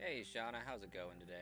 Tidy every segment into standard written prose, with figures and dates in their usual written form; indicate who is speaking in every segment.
Speaker 1: Hey, Shauna, how's it going today?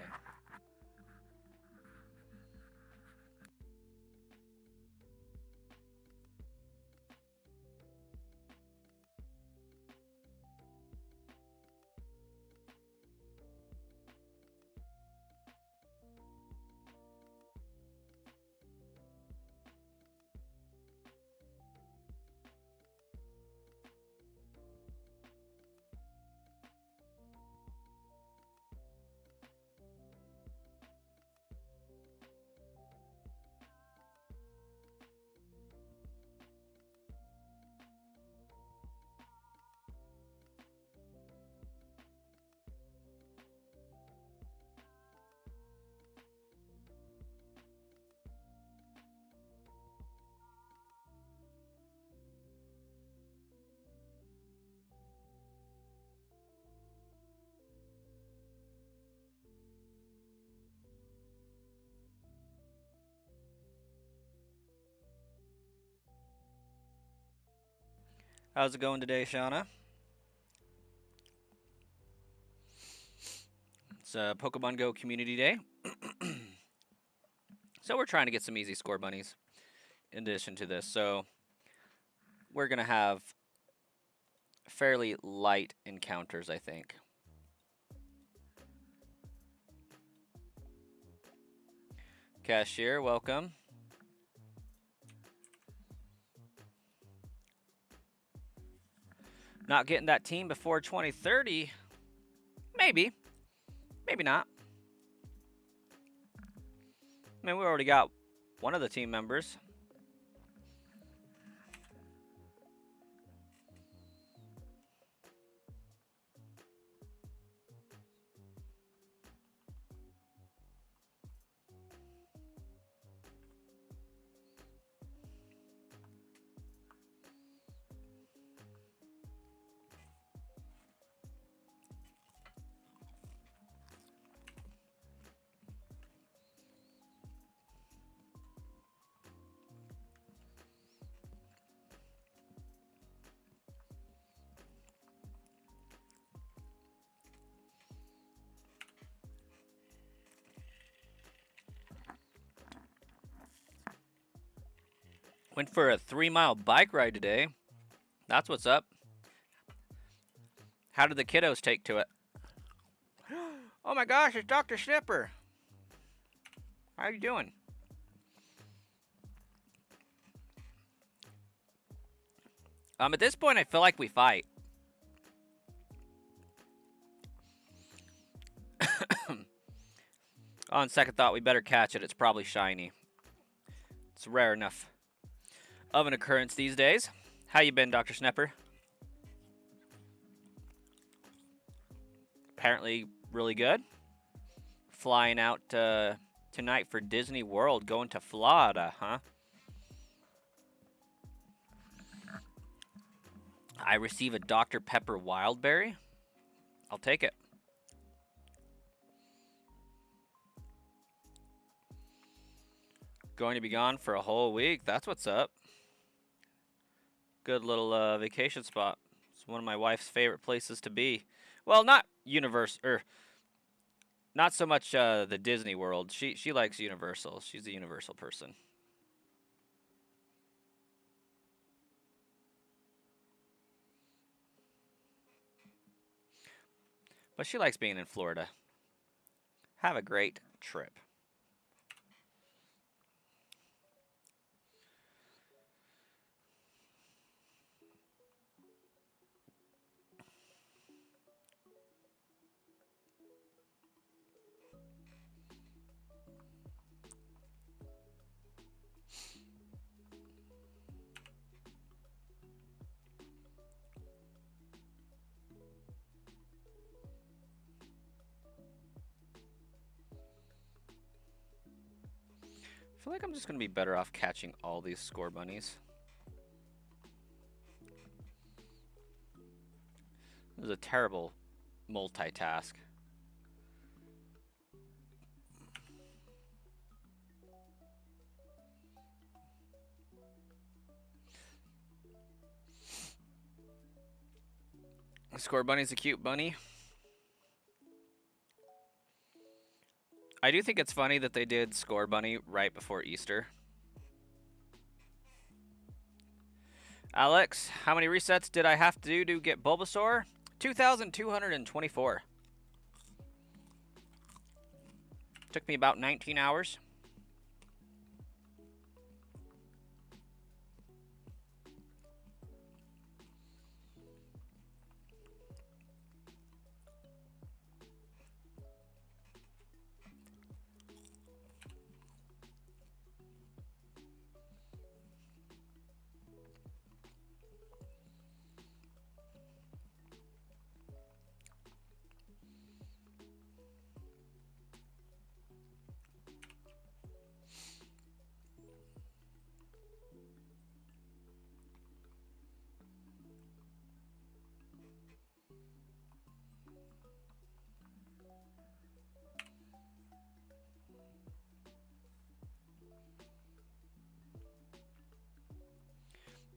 Speaker 1: How's it going today, Shauna? It's Pokemon Go Community Day. So we're trying to get some easy score bunnies in addition to this. So we're going to have fairly light encounters, I think. Cashier, welcome. Not getting that team before 2030? Maybe. Maybe not. I mean, we already got one of the team members. Went for a 3-mile bike ride today. That's what's up. How did the kiddos take to it? Oh my gosh, it's Dr. Snipper. How are you doing? At this point, I feel like we fight. On second thought, we better catch it. It's probably shiny. It's rare enough of an occurrence these days. How you been, Dr. Snapper? Apparently really good. Flying out tonight for Disney World, going to Florida, huh? I receive a Dr. Pepper Wildberry. I'll take it. Going to be gone for a whole week. That's what's up. Good little vacation spot. It's one of my wife's favorite places to be. Well, not not so much the Disney World. She likes Universal. She's a Universal person. But she likes being in Florida. Have a great trip. I feel like I'm just going to be better off catching all these score bunnies. This is a terrible multitask. Score bunny's a cute bunny. I do think it's funny that they did Score Bunny right before Easter. Alex, how many resets did I have to do to get Bulbasaur? 2,224. Took me about 19 hours.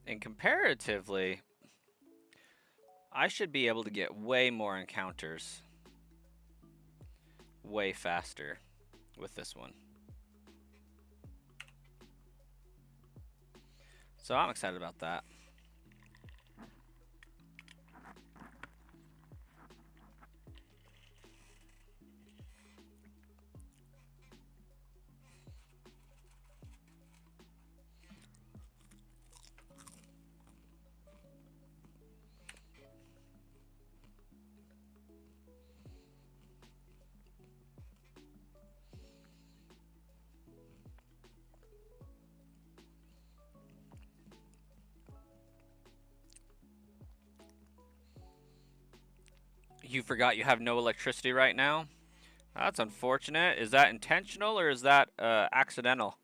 Speaker 1: And comparatively, I should be able to get way more encounters way faster with this one. So I'm excited about that. You forgot you have no electricity right now? That's unfortunate. Is that intentional or is that accidental?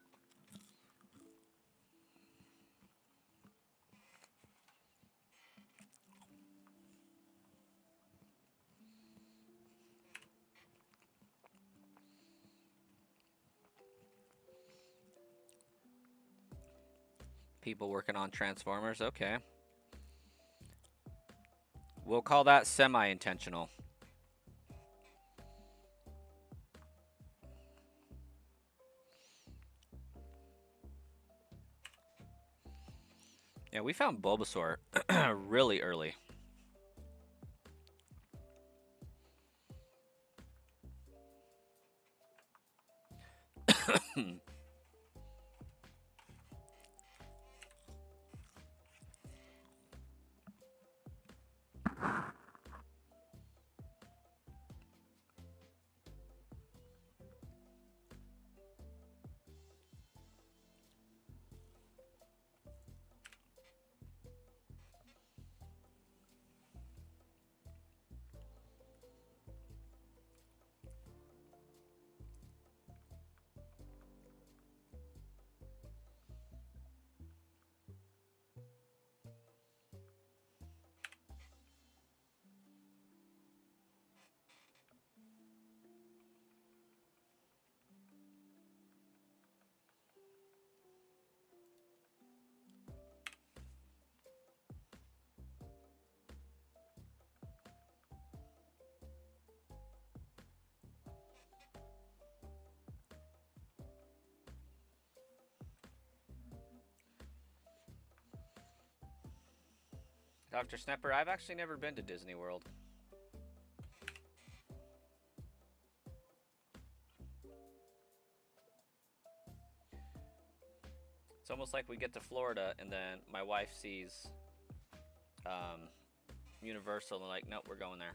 Speaker 1: People working on Transformers, okay. We'll call that semi-intentional. Yeah, we found Bulbasaur really early. Dr. Snapper, I've actually never been to Disney World. It's almost like we get to Florida and then my wife sees Universal and like, nope, we're going there.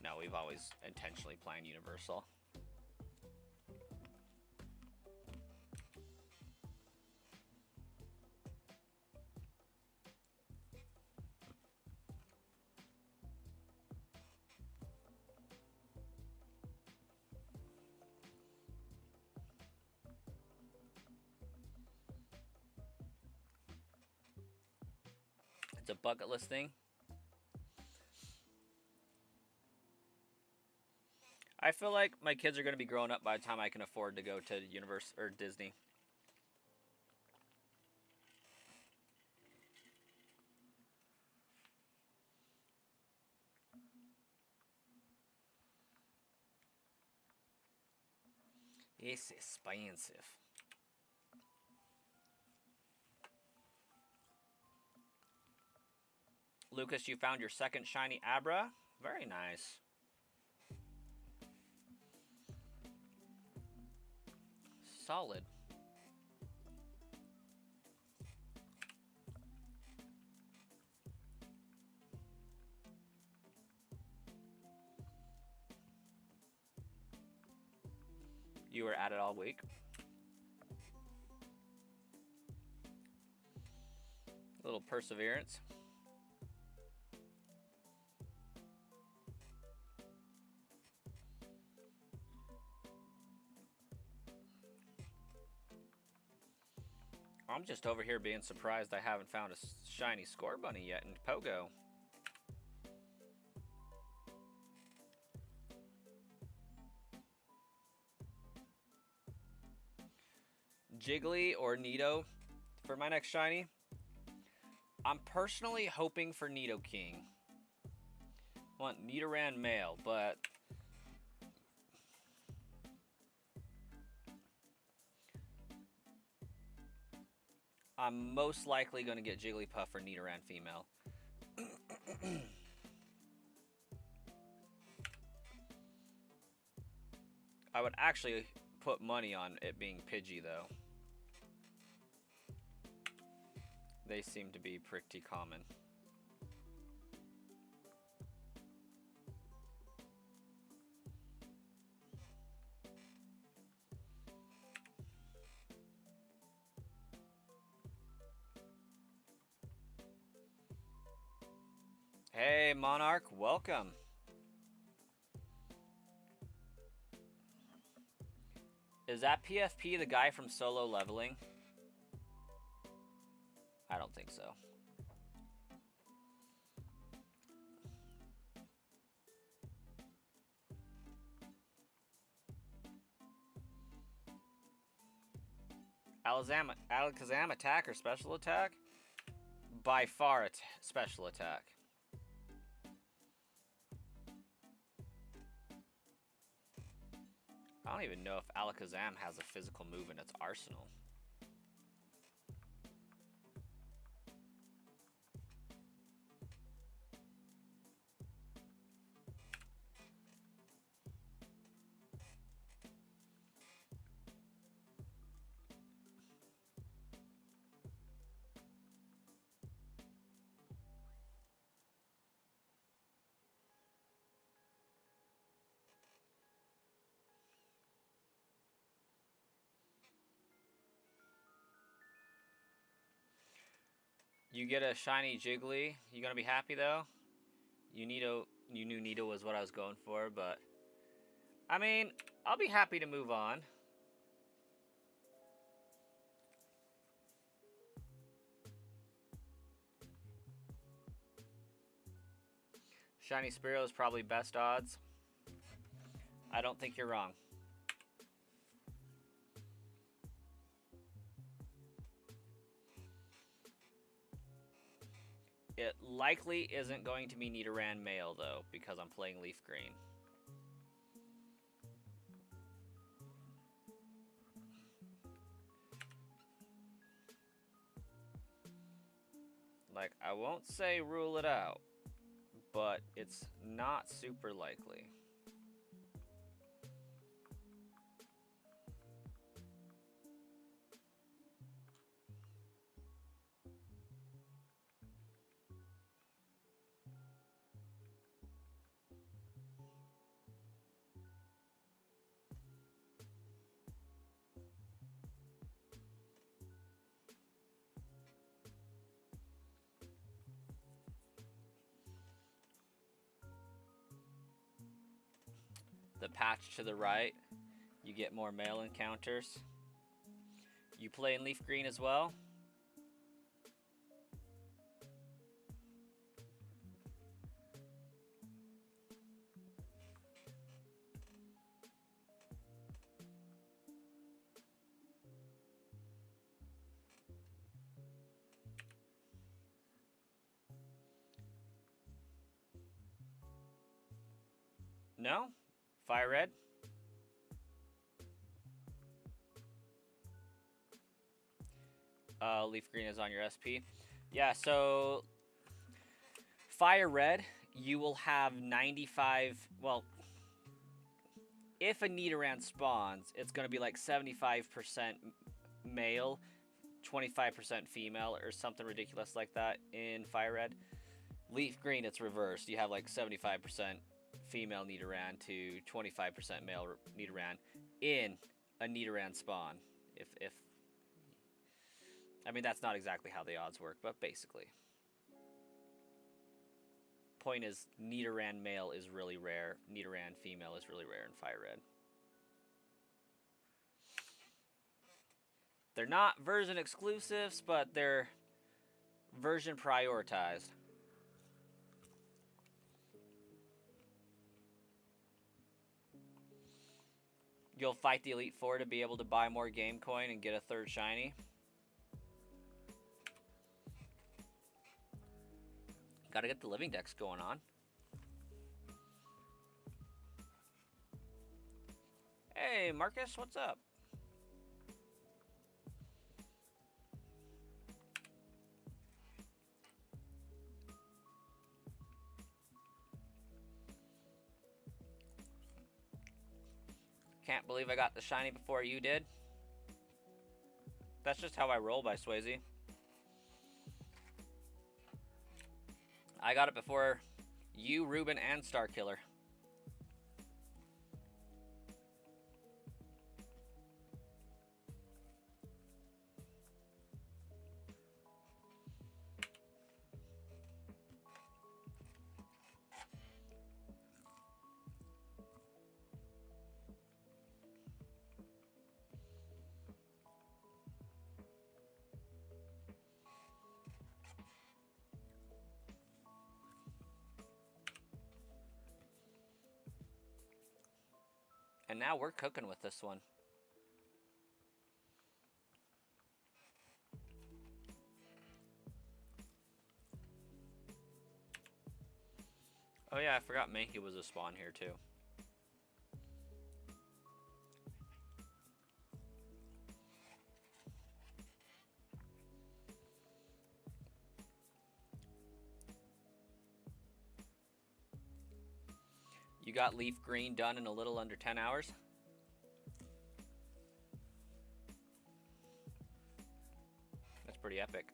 Speaker 1: No, we've always intentionally planned Universal. It's a bucket list thing. I feel like my kids are going to be growing up by the time I can afford to go to Universal or Disney. It's expensive. Lucas, you found your second shiny Abra. Very nice. Solid. You were at it all week. A little perseverance. I'm just over here being surprised I haven't found a shiny score bunny yet in Pogo. Jiggly or Nido for my next shiny. I'm personally hoping for Nidoking. I want Nidoran male, but I'm most likely going to get Jigglypuff for Nidoran female. I would actually put money on it being Pidgey, though. They seem to be pretty common. Hey, Monarch, welcome. Is that PFP the guy from Solo Leveling? I don't think so. Alakazam attack or special attack? By far special attack. I don't even know if Alakazam has a physical move in its arsenal. You get a shiny Jiggly. You gonna be happy though? You knew Nido was what I was going for, but I mean, I'll be happy to move on. Shiny Spearow is probably best odds. I don't think you're wrong. It likely isn't going to be Nidoran male, though, because I'm playing Leaf Green. Like, I won't say rule it out, but it's not super likely. The patch to the right, you get more male encounters. You play in Leaf Green as well? No? Fire Red? Leaf green is on your SP. Yeah, so fire red, you will have 95. Well, if a Nidoran spawns, it's going to be like 75% male, 25% female, or something ridiculous like that in fire red. Leaf green, it's reversed. You have like 75% female Nidoran to 25% male Nidoran in a Nidoran spawn. If I mean, that's not exactly how the odds work, but basically. Point is, Nidoran male is really rare. Nidoran female is really rare in fire red. They're not version exclusives, but they're version prioritized. You'll fight the Elite Four to be able to buy more game coin and get a third shiny. Gotta get the living decks going on. Hey, Marcus, what's up? Can't believe I got the shiny before you did. That's just how I roll, by Swayze. I got it before you, Ruben, and Starkiller. And now we're cooking with this one. Oh yeah, I forgot Mankey was a spawn here too. You got Leaf Green done in a little under 10 hours? That's pretty epic.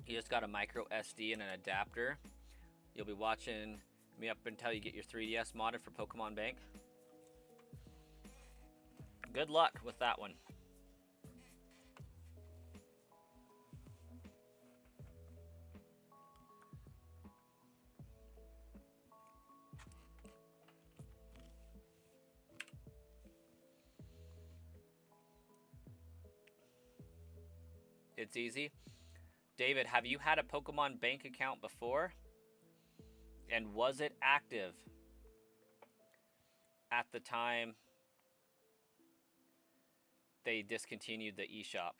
Speaker 1: You just got a micro SD and an adapter. You'll be watching me up until you get your 3DS modded for Pokemon Bank. Good luck with that one. It's easy. David, have you had a Pokemon Bank account before? And was it active at the time they discontinued the eShop?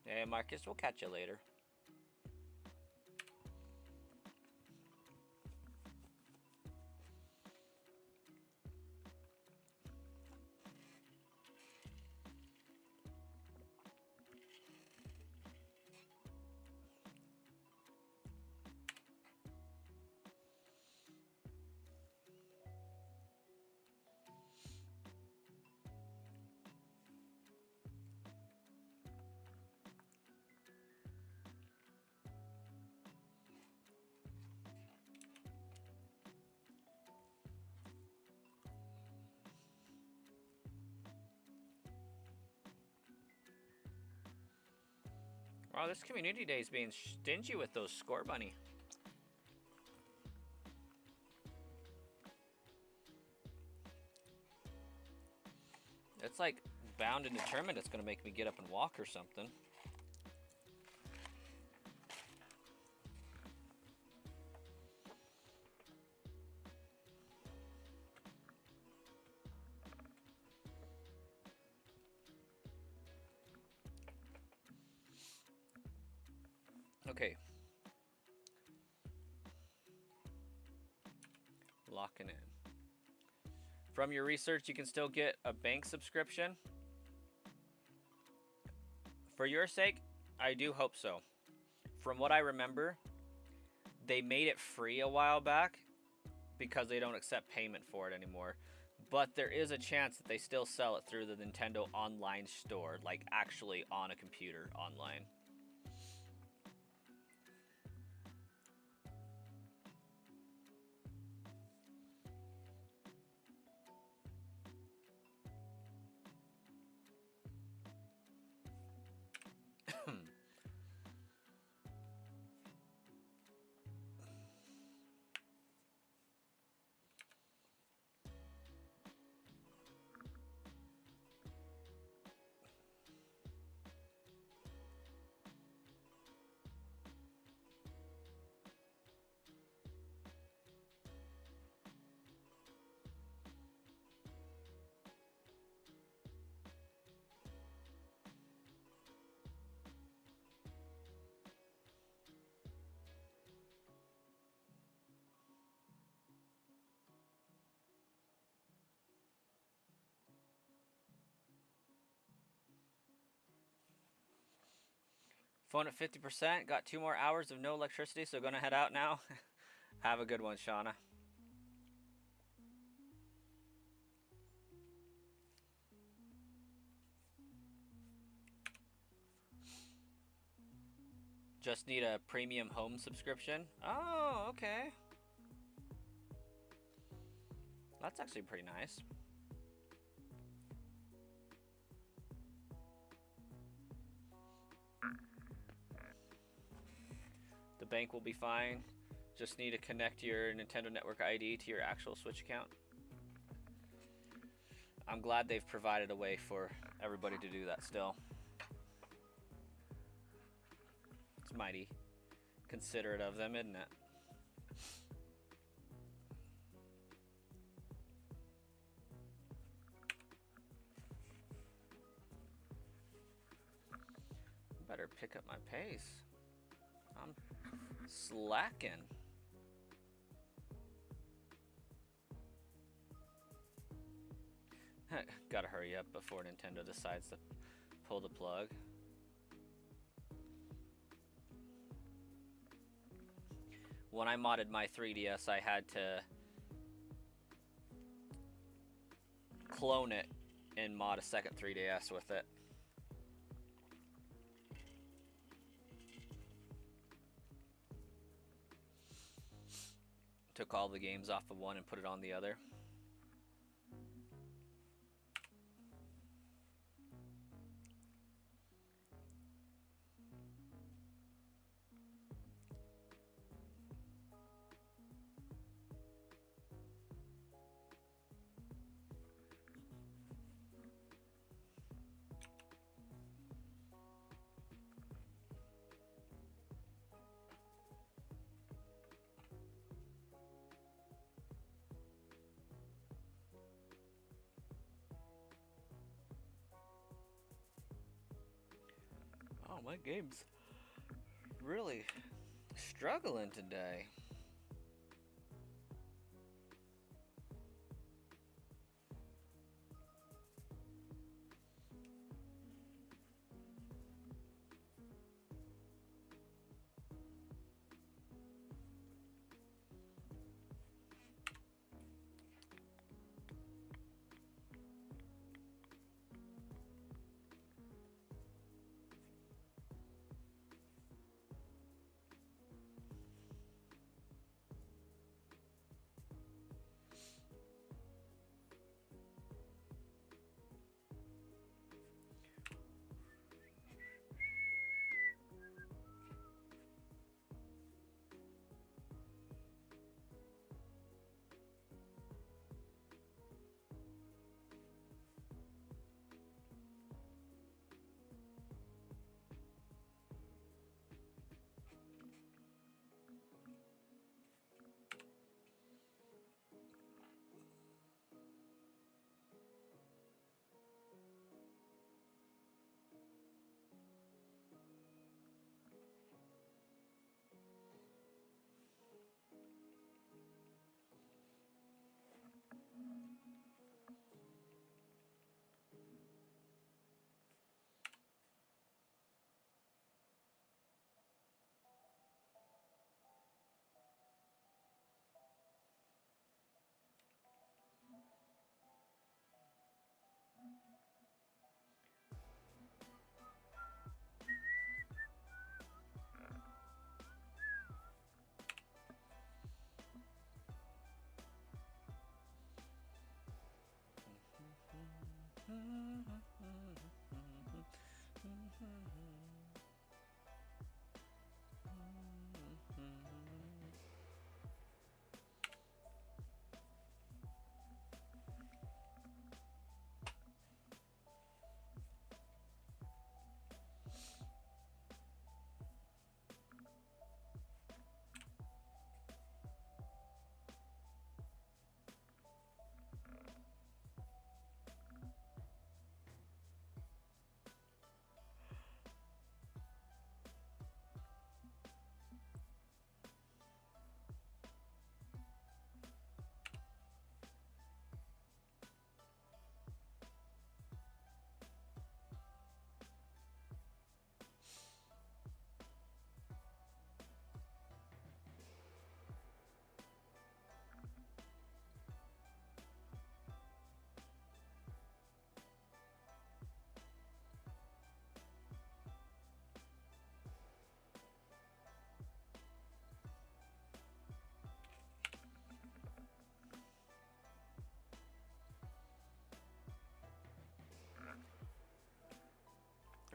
Speaker 1: Hey, Marcus, we'll catch you later. Wow, this community day is being stingy with those score bunny. It's like bound and determined it's going to make me get up and walk or something. Okay. Locking in. From your research, you can still get a bank subscription. For your sake, I do hope so. From what I remember, they made it free a while back because they don't accept payment for it anymore. But there is a chance that they still sell it through the Nintendo online store, like actually on a computer online. Phone at 50%. Got 2 more hours of no electricity, so gonna head out now. Have a good one, Shauna. Just need a premium home subscription. Oh, okay. That's actually pretty nice. The bank will be fine. Just need to connect your Nintendo Network ID to your actual Switch account. I'm glad they've provided a way for everybody to do that still. It's mighty considerate of them, isn't it? Better pick up my pace. I'm slacking. Gotta hurry up before Nintendo decides to pull the plug. When I modded my 3DS, I had to clone it and mod a second 3DS with it. Took all the games off of one and put it on the other. Oh, my game's really struggling today.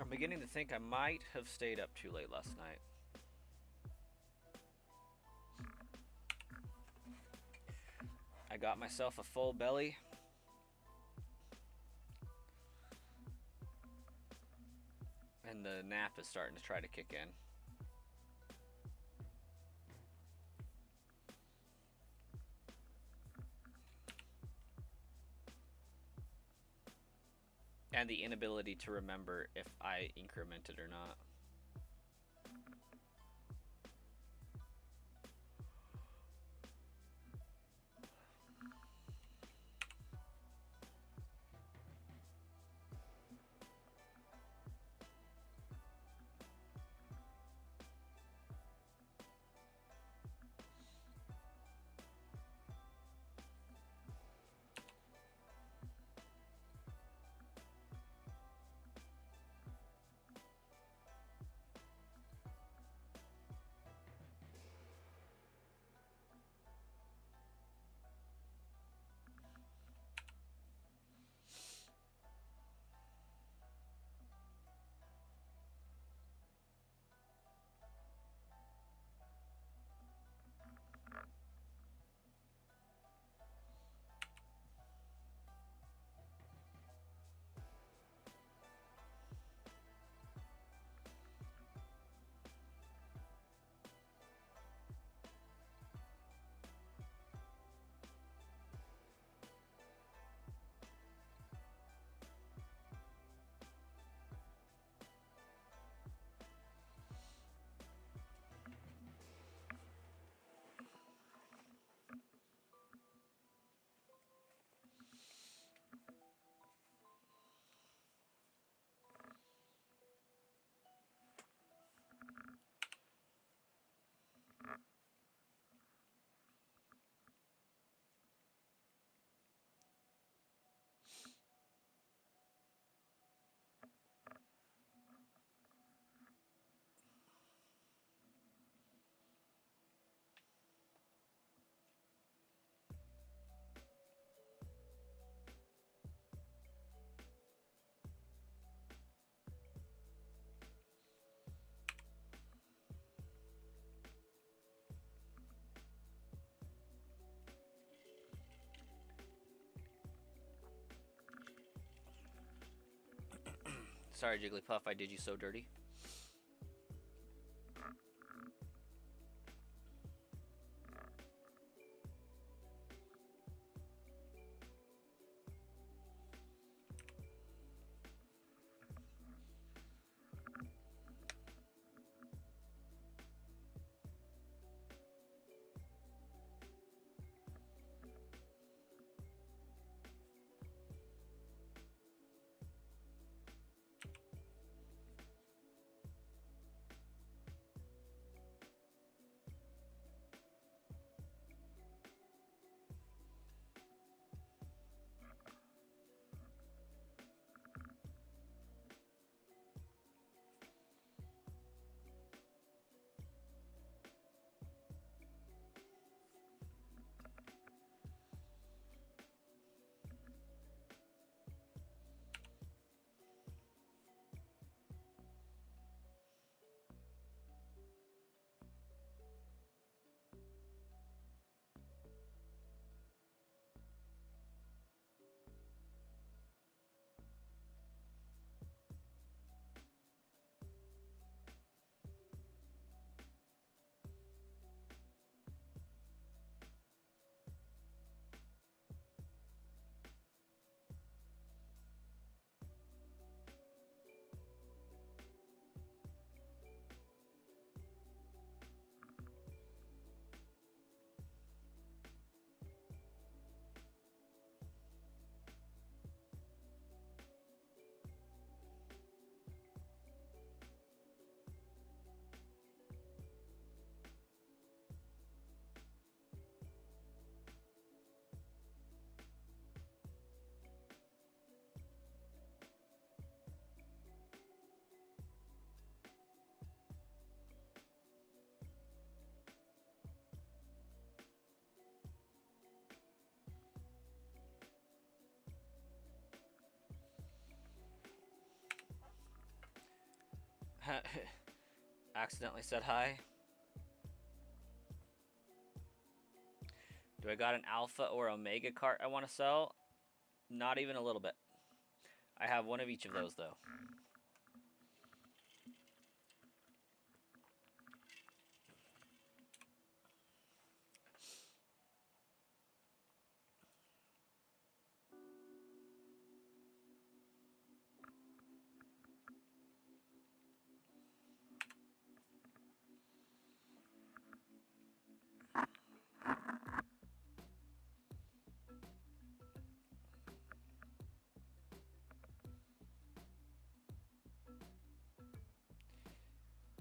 Speaker 1: I'm beginning to think I might have stayed up too late last night. I got myself a full belly. And the nap is starting to try to kick in. And the inability to remember if I incremented or not. Sorry, Jigglypuff, I did you so dirty. Accidentally said hi. Do I got an alpha or omega cart I want to sell? Not even a little bit. I have one of each of those though.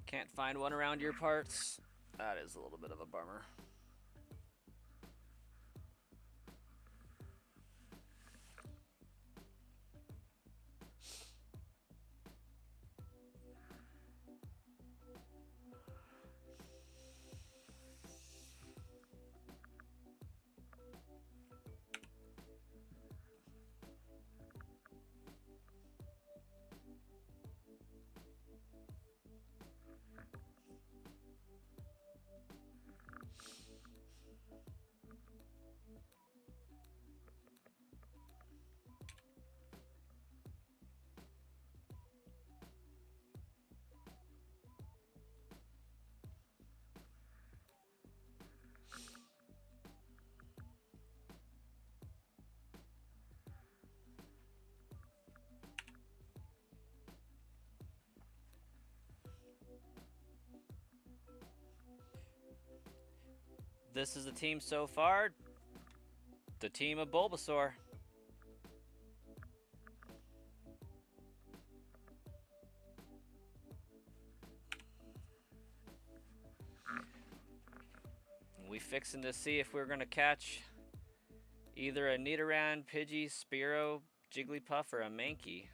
Speaker 1: Can't find one around your parts. That is a little bit of a bummer. This is the team so far. The team of Bulbasaur. We fixing to see if we're gonna catch either a Nidoran, Pidgey, Spearow, Jigglypuff, or a Mankey.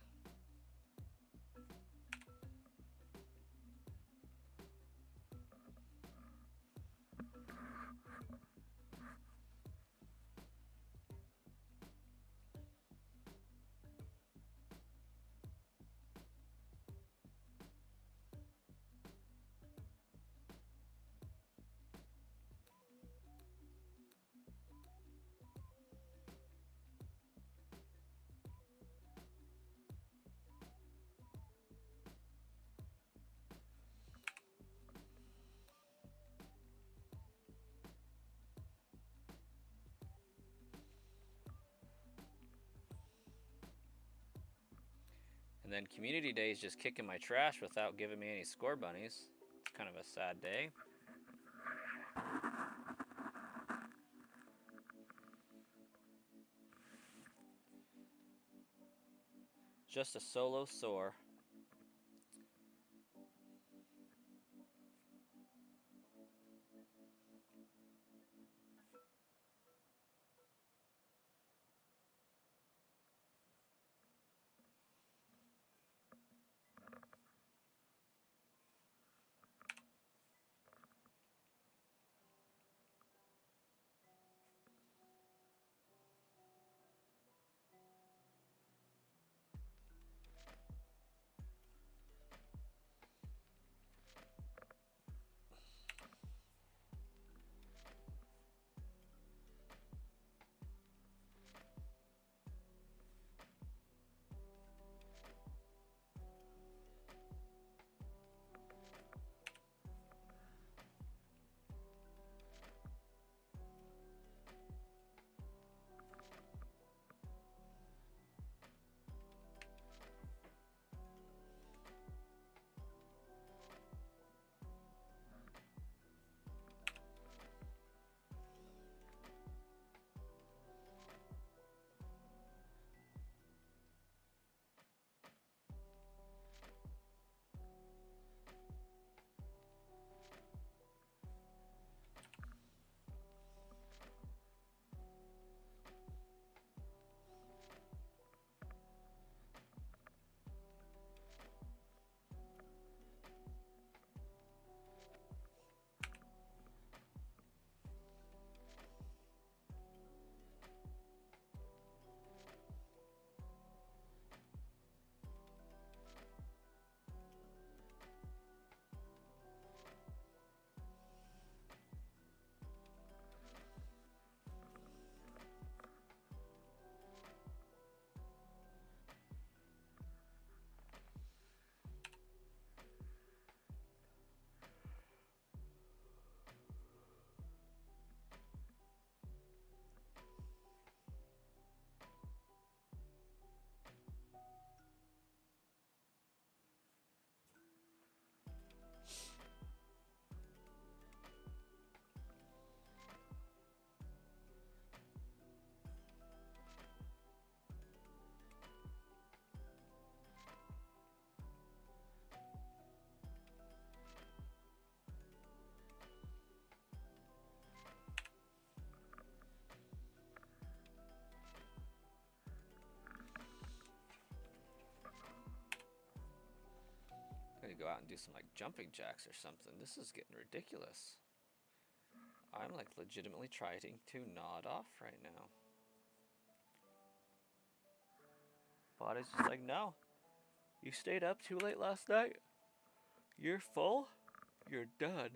Speaker 1: And then Community Day is just kicking my trash without giving me any score bunnies. It's kind of a sad day. Just a solo soar. go out and do some like jumping jacks or something. This is getting ridiculous. I'm like legitimately trying to nod off right now. Body's just like, no. You stayed up too late last night. You're full. You're done.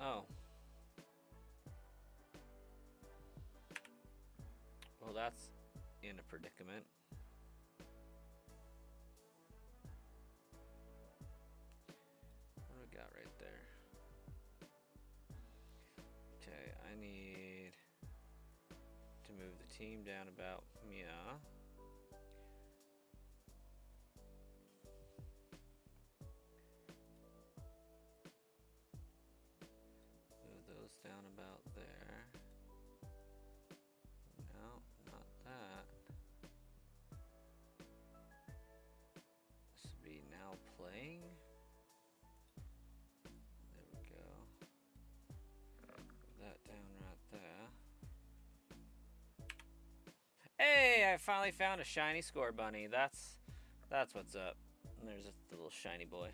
Speaker 1: Oh. Well, that's in a predicament. What do we got right there? Okay, I need to move the team down about, yeah. Move those down about there. No, not that. This would be now playing. There we go. Move that down right there. Hey, I finally found a shiny score bunny. That's what's up. And there's the little shiny boy.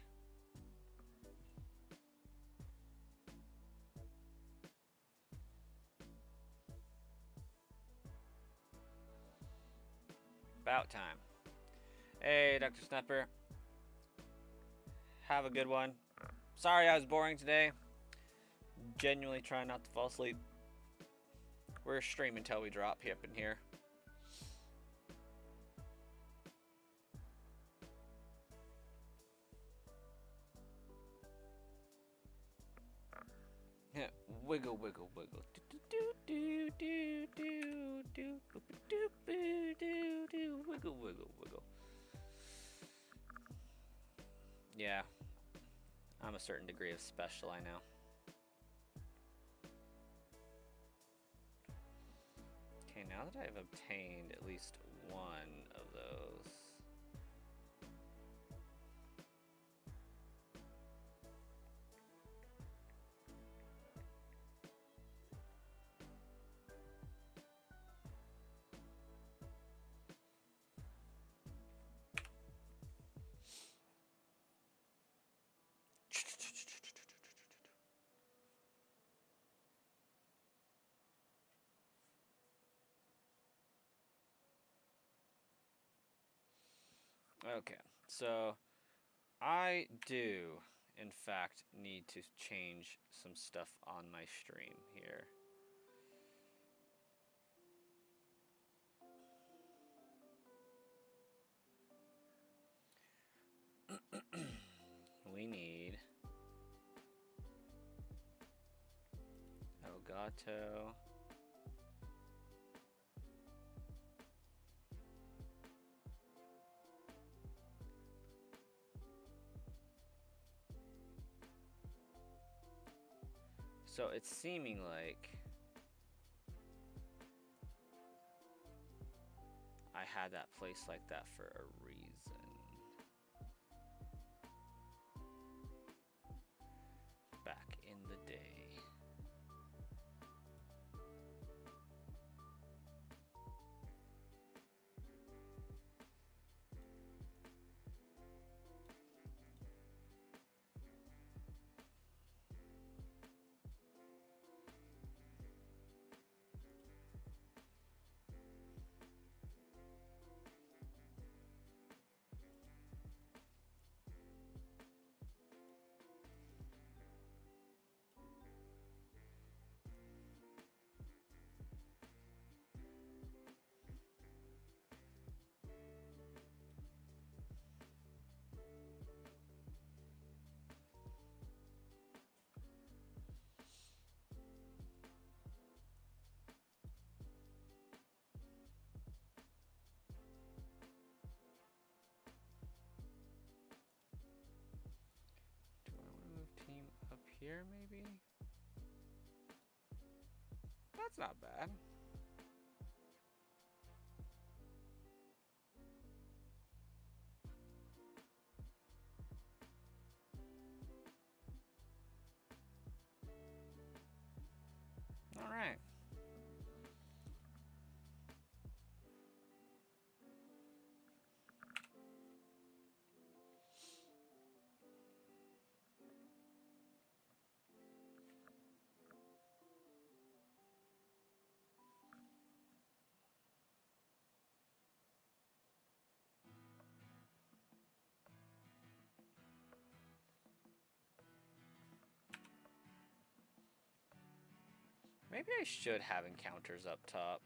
Speaker 1: About time. Hey, Dr. Snapper. Have a good one. Sorry I was boring today. Genuinely trying not to fall asleep. We're streaming until we drop up in here. Yeah, wiggle, wiggle, wiggle. Wiggle, wiggle, wiggle. Yeah, I'm a certain degree of special, I know. Okay, now that I've obtained at least one of those. Okay, so I do, in fact, need to change some stuff on my stream here. We need Elgato. So it's seeming like I had that place like that for a reason. Back in the day. Team up here, maybe? That's not bad. Maybe I should have encounters up top.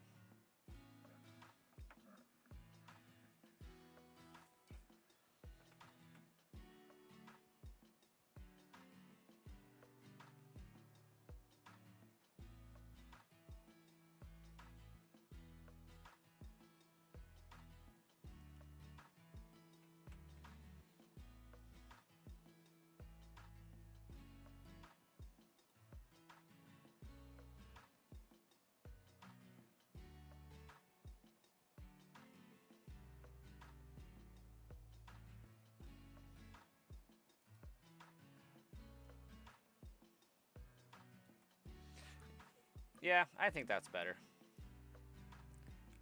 Speaker 1: Yeah, I think that's better.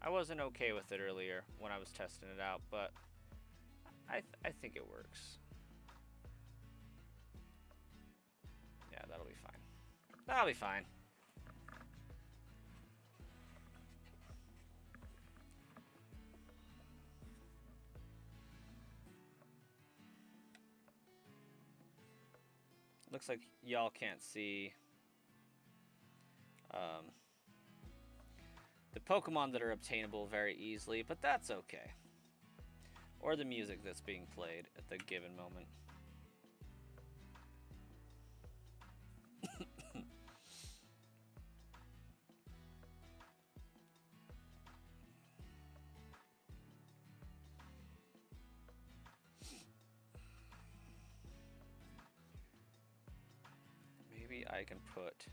Speaker 1: I wasn't okay with it earlier when I was testing it out, but I think it works. Yeah, that'll be fine. That'll be fine. Looks like y'all can't see the Pokemon that are obtainable very easily, but that's okay. Or the music that's being played at the given moment. Maybe I can put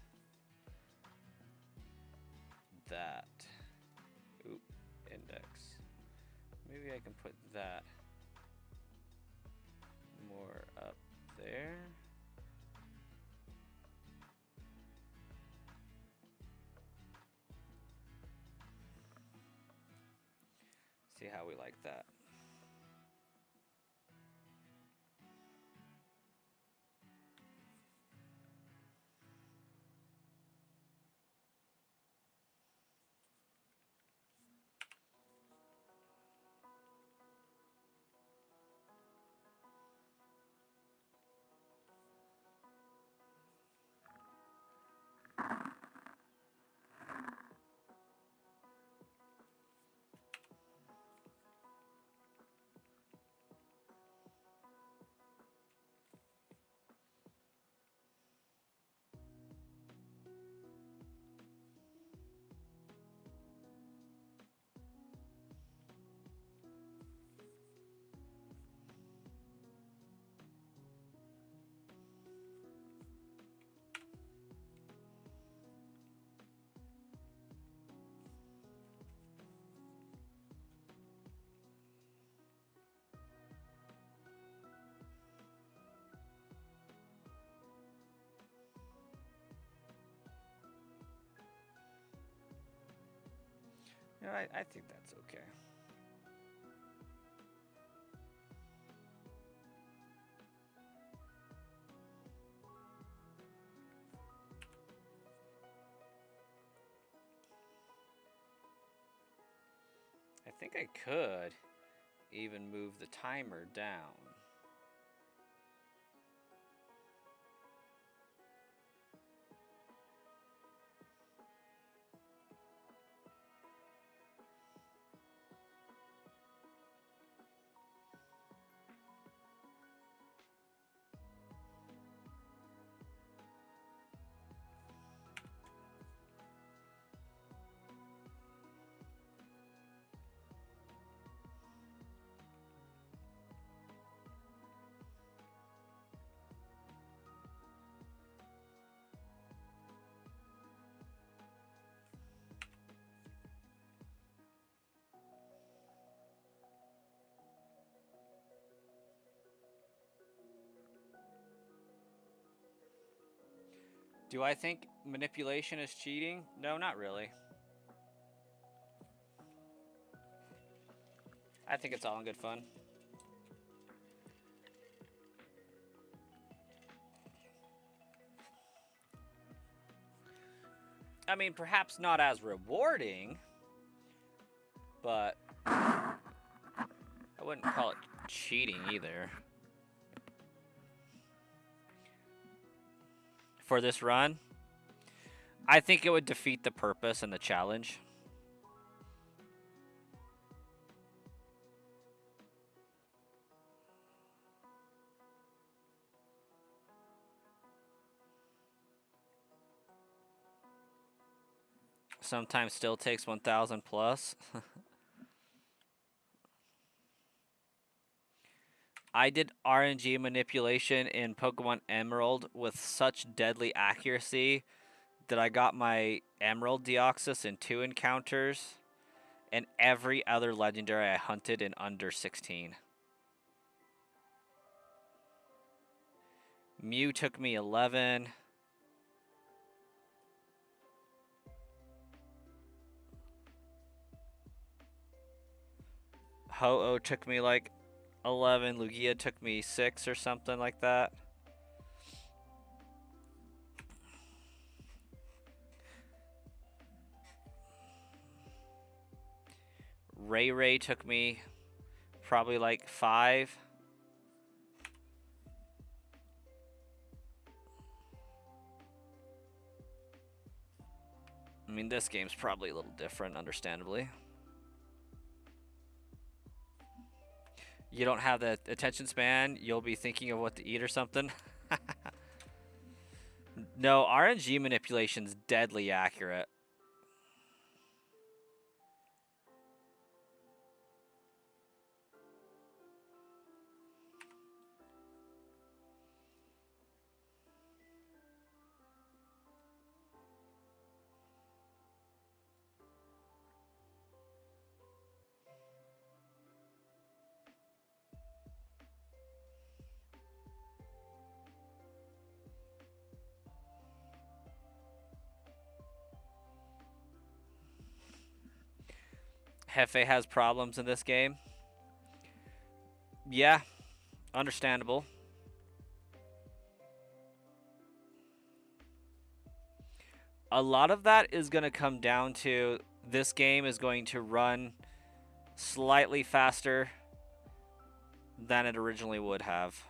Speaker 1: that. Oop, index. Maybe I can put that more up there. See how we like that. You know, I think that's okay. I think I could even move the timer down. Do I think manipulation is cheating? No, not really. I think it's all in good fun. I mean, perhaps not as rewarding, but I wouldn't call it cheating either. For this run, I think it would defeat the purpose and the challenge. Sometimes still takes 1,000 plus. I did RNG manipulation in Pokemon Emerald with such deadly accuracy that I got my Emerald Deoxys in 2 encounters, and every other legendary I hunted in under 16. Mew took me 11. Ho-Oh took me like 11. Lugia took me 6 or something like that. Ray took me probably like 5. I mean, this game's probably a little different, understandably. You don't have the attention span, you'll be thinking of what to eat or something. No, RNG manipulation's deadly accurate. Hefe has problems in this game. Yeah, understandable. A lot of that is going to come down to this game is going to run slightly faster than it originally would have.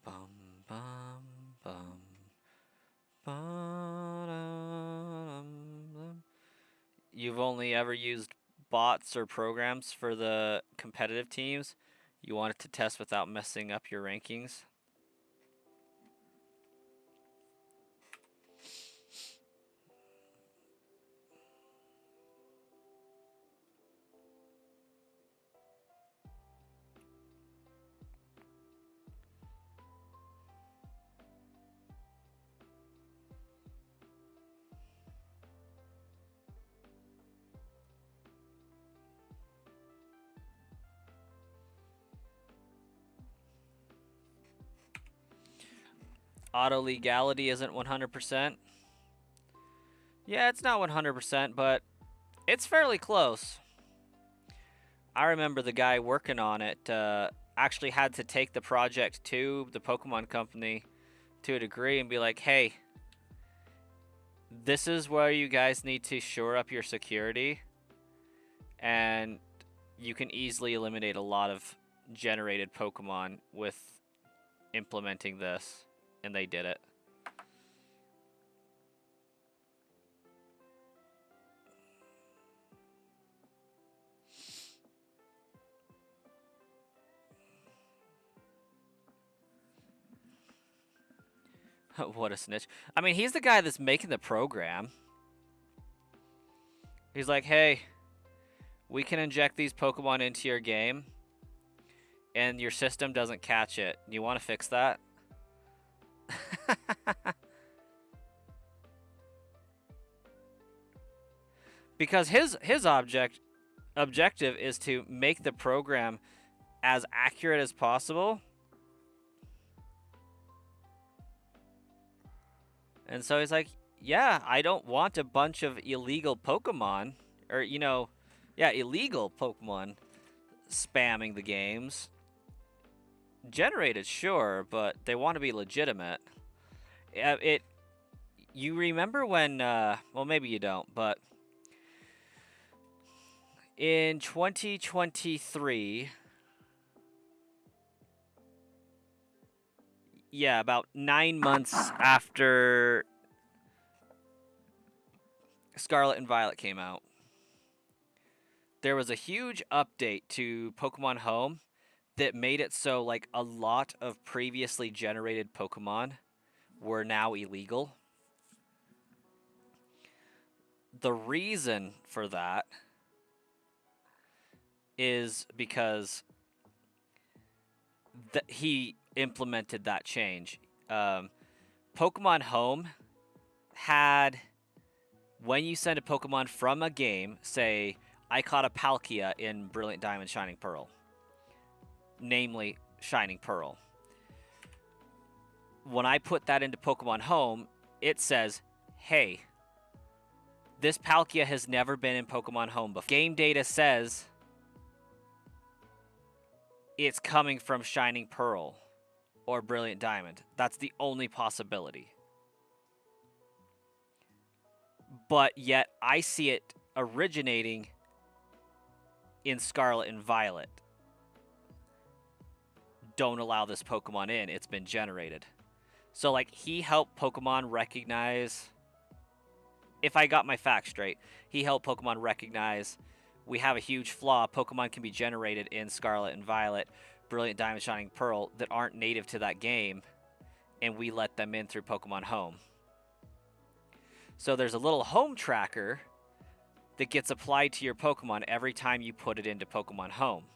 Speaker 1: Bum, bum, bum. You've only ever used bots or programs for the competitive teams. You want it to test without messing up your rankings. Auto legality isn't 100%. Yeah, it's not 100%, but it's fairly close. I remember the guy working on it actually had to take the project to the Pokemon Company to a degree and be like, hey, this is where you guys need to shore up your security, and you can easily eliminate a lot of generated Pokemon with implementing this, and they did it. What a snitch. I mean, he's the guy that's making the program. He's like, hey, we can inject these Pokemon into your game, and your system doesn't catch it. You want to fix that? Because his objective is to make the program as accurate as possible. And so he's like, yeah, I don't want a bunch of illegal Pokemon, or, you know, yeah, illegal Pokemon spamming the games. Generated, sure, but they want to be legitimate. You remember when, well, maybe you don't, but In 2023, yeah, about 9 months after Scarlet and Violet came out, there was a huge update to Pokemon Home that made it so like a lot of previously generated Pokemon were now illegal. The reason for that is because he implemented that change. Pokemon Home had, when you send a Pokemon from a game, say, I caught a Palkia in Brilliant Diamond Shining Pearl, namely Shining Pearl. When I put that into Pokemon Home, it says, hey, this Palkia has never been in Pokemon Home before. Game data says it's coming from Shining Pearl or Brilliant Diamond. That's the only possibility. But yet I see it originating in Scarlet and Violet. Don't allow this Pokemon in. It's been generated. So, like, he helped Pokemon recognize... If I got my facts straight, he helped Pokemon recognize we have a huge flaw. Pokemon can be generated in Scarlet and Violet, Brilliant Diamond, Shining Pearl that aren't native to that game, and we let them in through Pokemon Home. So there's a little home tracker that gets applied to your Pokemon every time you put it into Pokemon Home.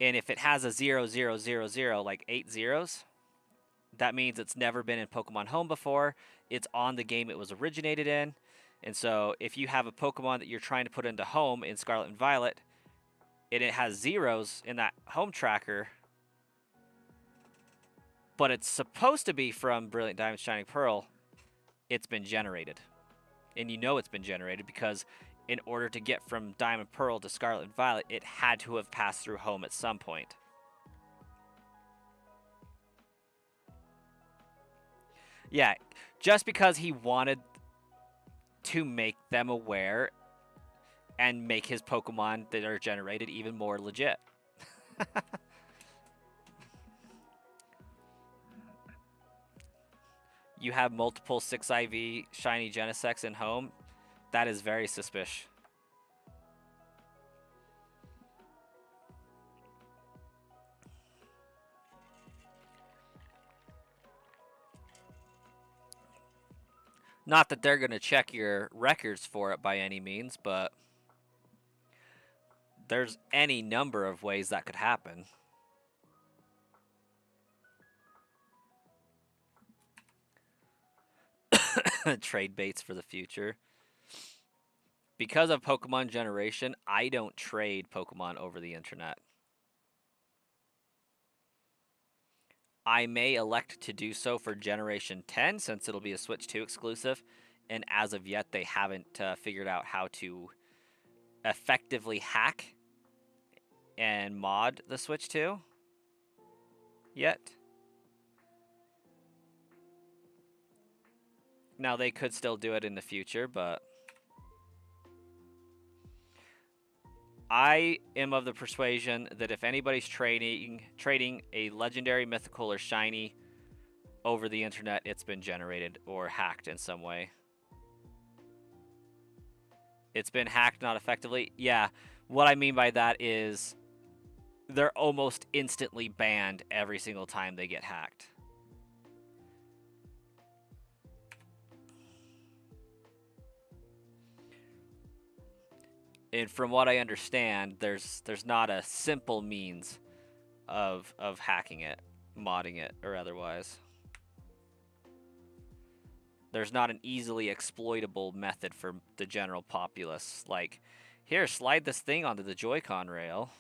Speaker 1: And if it has a 0000, like 8 zeros, that means it's never been in Pokemon Home before. It's on the game it was originated in. And so if you have a Pokemon that you're trying to put into Home in Scarlet and Violet, and it has zeros in that home tracker, but it's supposed to be from Brilliant Diamond Shining Pearl, it's been generated. And you know it's been generated because in order to get from Diamond Pearl to Scarlet and Violet, it had to have passed through Home at some point. Yeah, just because he wanted to make them aware and make his Pokemon that are generated even more legit. You have multiple 6IV shiny Genesects in Home. That is very suspicious. Not that they're going to check your records for it by any means, but there's any number of ways that could happen. Trade baits for the future. Because of Pokemon Generation, I don't trade Pokemon over the internet. I may elect to do so for Generation 10 since it'll be a Switch 2 exclusive, and as of yet they haven't figured out how to effectively hack and mod the Switch 2 yet. Now they could still do it in the future, but I am of the persuasion that if anybody's trading a legendary, mythical, or shiny over the internet, it's been generated or hacked in some way. It's been hacked, not effectively. Yeah, what I mean by that is they're almost instantly banned every single time they get hacked. And from what I understand, there's not a simple means of hacking it, modding it, or otherwise. There's not an easily exploitable method for the general populace. Like, here, slide this thing onto the Joy-Con rail.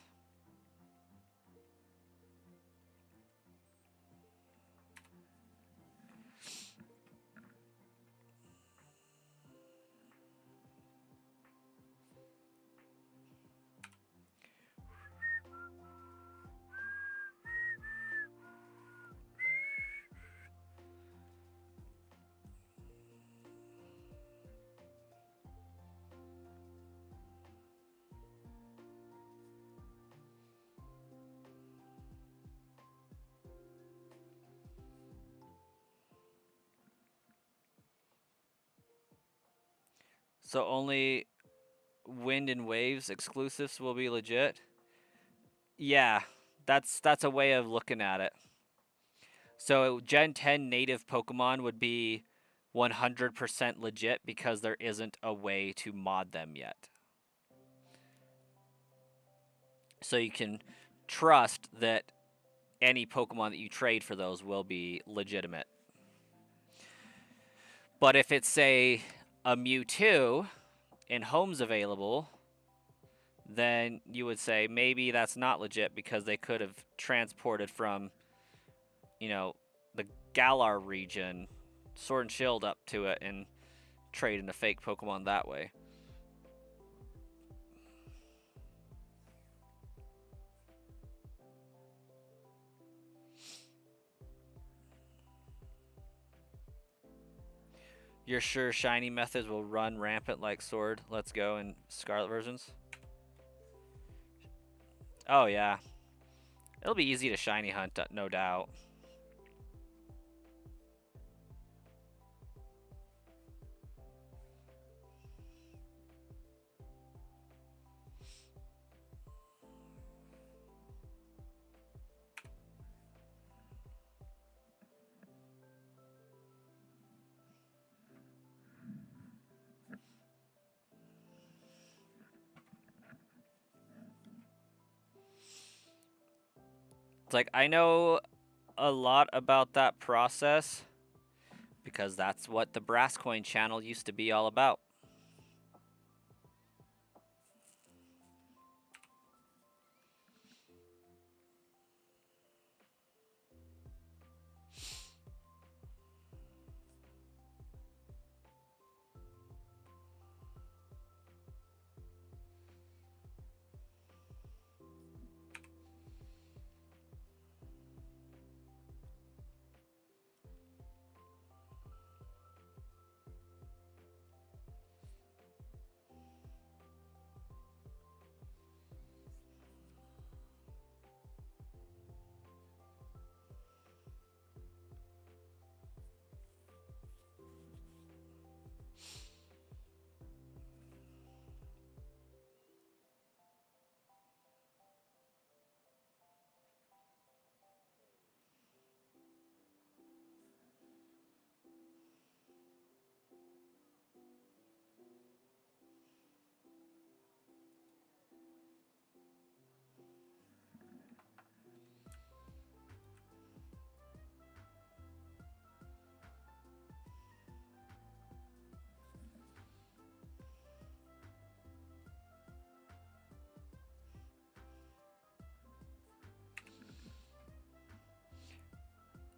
Speaker 1: So only wind and waves exclusives will be legit? Yeah, that's a way of looking at it. So Gen 10 native Pokemon would be 100% legit because there isn't a way to mod them yet. So you can trust that any Pokemon that you trade for those will be legitimate. But if it's, say, a Mewtwo and home's available, then you would say maybe that's not legit because they could have transported from, the Galar region, Sword and Shield up to it and traded a fake Pokemon that way. You're sure shiny methods will run rampant like Sword, Let's Go, and Scarlet versions? Oh, yeah. It'll be easy to shiny hunt, no doubt. It's like, I know a lot about that process because that's what the Brass Coin channel used to be all about.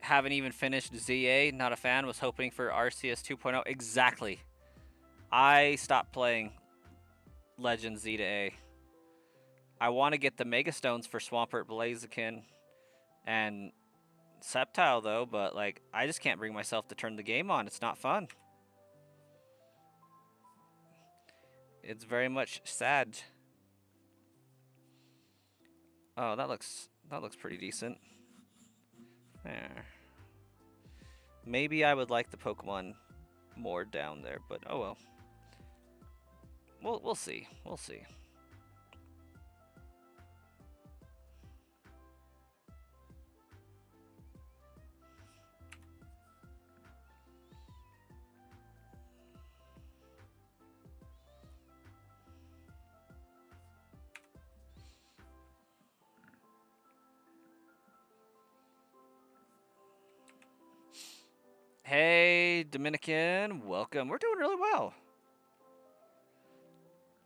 Speaker 1: Haven't even finished ZA, not a fan, was hoping for Arceus 2.0. Exactly. I stopped playing Legend Z to A. I want to get the Mega Stones for Swampert, Blaziken, and Sceptile, though, but, like, I just can't bring myself to turn the game on. It's not fun. It's very much sad. Oh, that looks pretty decent. There. Maybe I would like the Pokemon more down there, but oh well. We'll see. We'll see. Hey, Dominican, welcome. We're doing really well.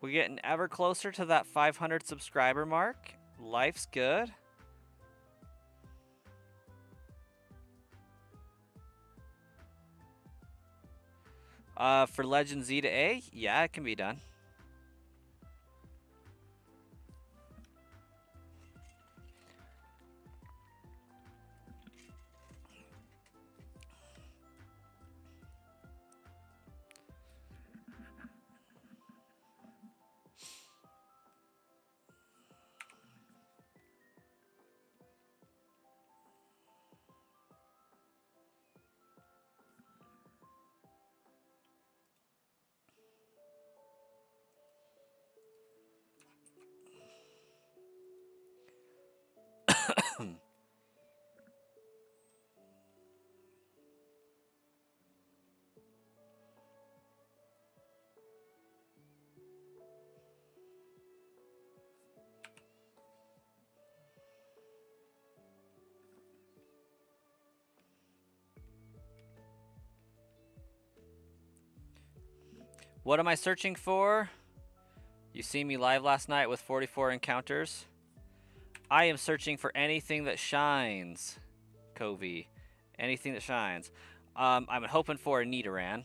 Speaker 1: We're getting ever closer to that 500 subscriber mark. Life's good. For Legend Z to A, yeah, it can be done. What am I searching for? You see me live last night with 44 encounters. I am searching for anything that shines, Covey. Anything that shines. I'm hoping for a Nidoran.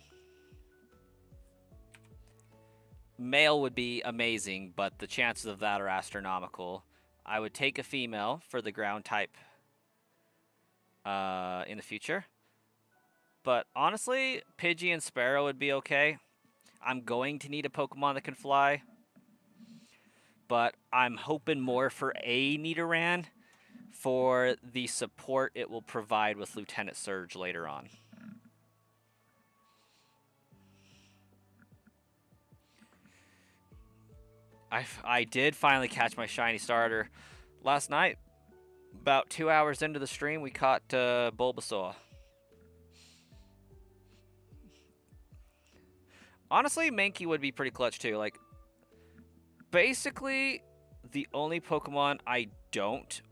Speaker 1: Male would be amazing, but the chances of that are astronomical. I would take a female for the ground type in the future. But honestly, Pidgey and Sparrow would be okay. I'm going to need a Pokemon that can fly. But I'm hoping more for a Nidoran for the support it will provide with Lieutenant Surge later on. I did finally catch my shiny starter last night. About 2 hours into the stream, we caught Bulbasaur. Honestly, Mankey would be pretty clutch too. Like, basically, the only Pokemon I don't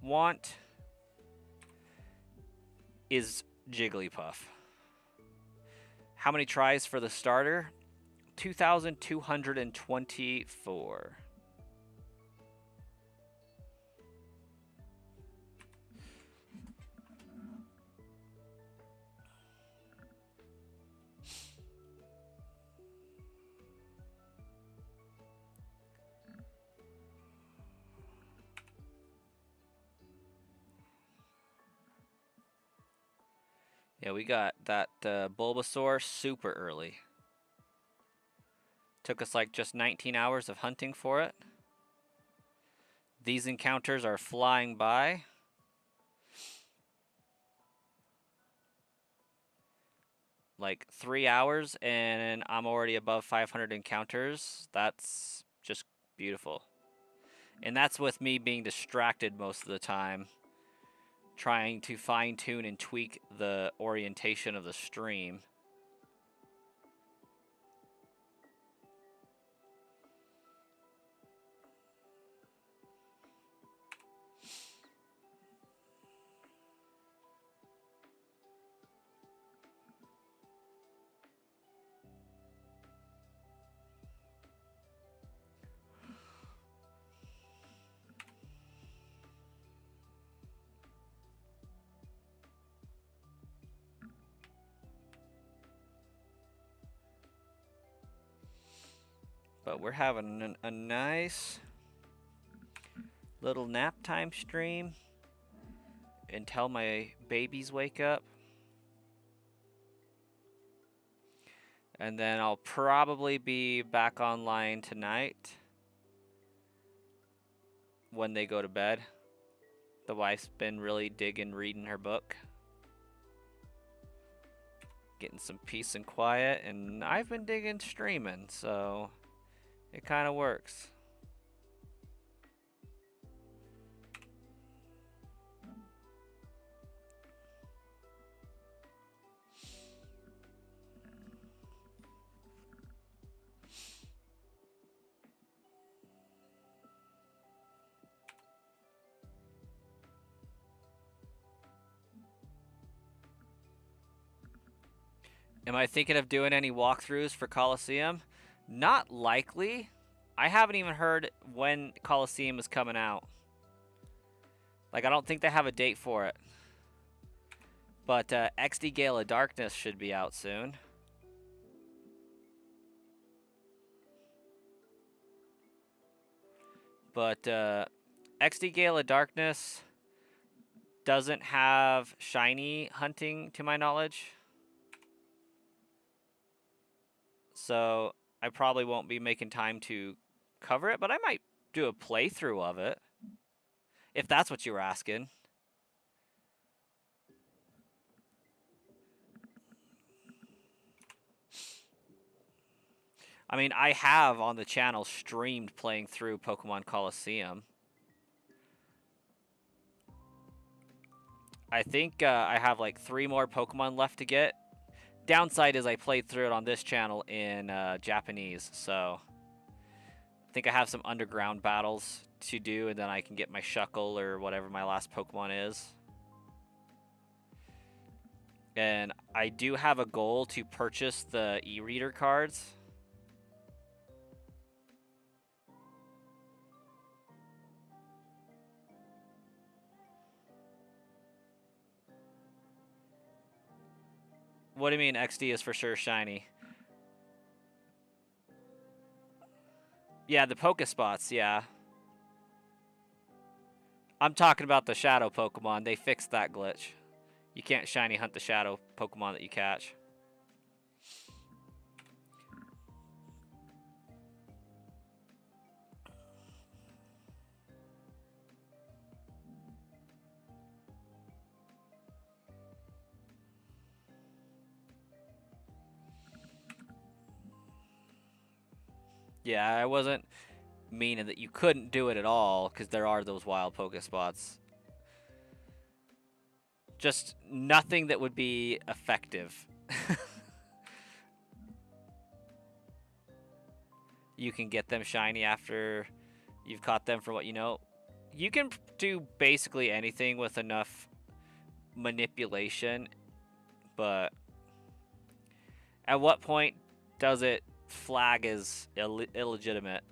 Speaker 1: want is Jigglypuff. How many tries for the starter? 2,224. Yeah, we got that Bulbasaur super early. Took us like just 19 hours of hunting for it. These encounters are flying by. Like 3 hours and I'm already above 500 encounters. That's just beautiful. And that's with me being distracted most of the time, trying to fine-tune and tweak the orientation of the stream. But we're having a nice little nap time stream until my babies wake up. And then I'll probably be back online tonight when they go to bed. The wife's been really digging reading her book. Getting some peace and quiet, and I've been digging streaming, so it kind of works. Am I thinking of doing any walkthroughs for Coliseum? Not likely. I haven't even heard when Coliseum is coming out. Like, I don't think they have a date for it. But XD Gale of Darkness should be out soon. But XD Gale of Darkness doesn't have shiny hunting, to my knowledge. So I probably won't be making time to cover it, but I might do a playthrough of it, if that's what you were asking. I mean, I have on the channel streamed playing through Pokemon Coliseum. I think I have like 3 more Pokemon left to get. Downside is I played through it on this channel in Japanese, so I think I have some underground battles to do, and then I can get my Shuckle or whatever my last Pokemon is. And I do have a goal to purchase the e-reader cards. What do you mean XD is for sure shiny? Yeah, the Pokespots, yeah. I'm talking about the Shadow Pokemon. They fixed that glitch. You can't shiny hunt the Shadow Pokemon that you catch. Yeah, I wasn't meaning that you couldn't do it at all, because there are those wild Pokespots. Just nothing that would be effective. You can get them shiny after you've caught them for what you know. You can do basically anything with enough manipulation, but at what point does it flag as illegitimate?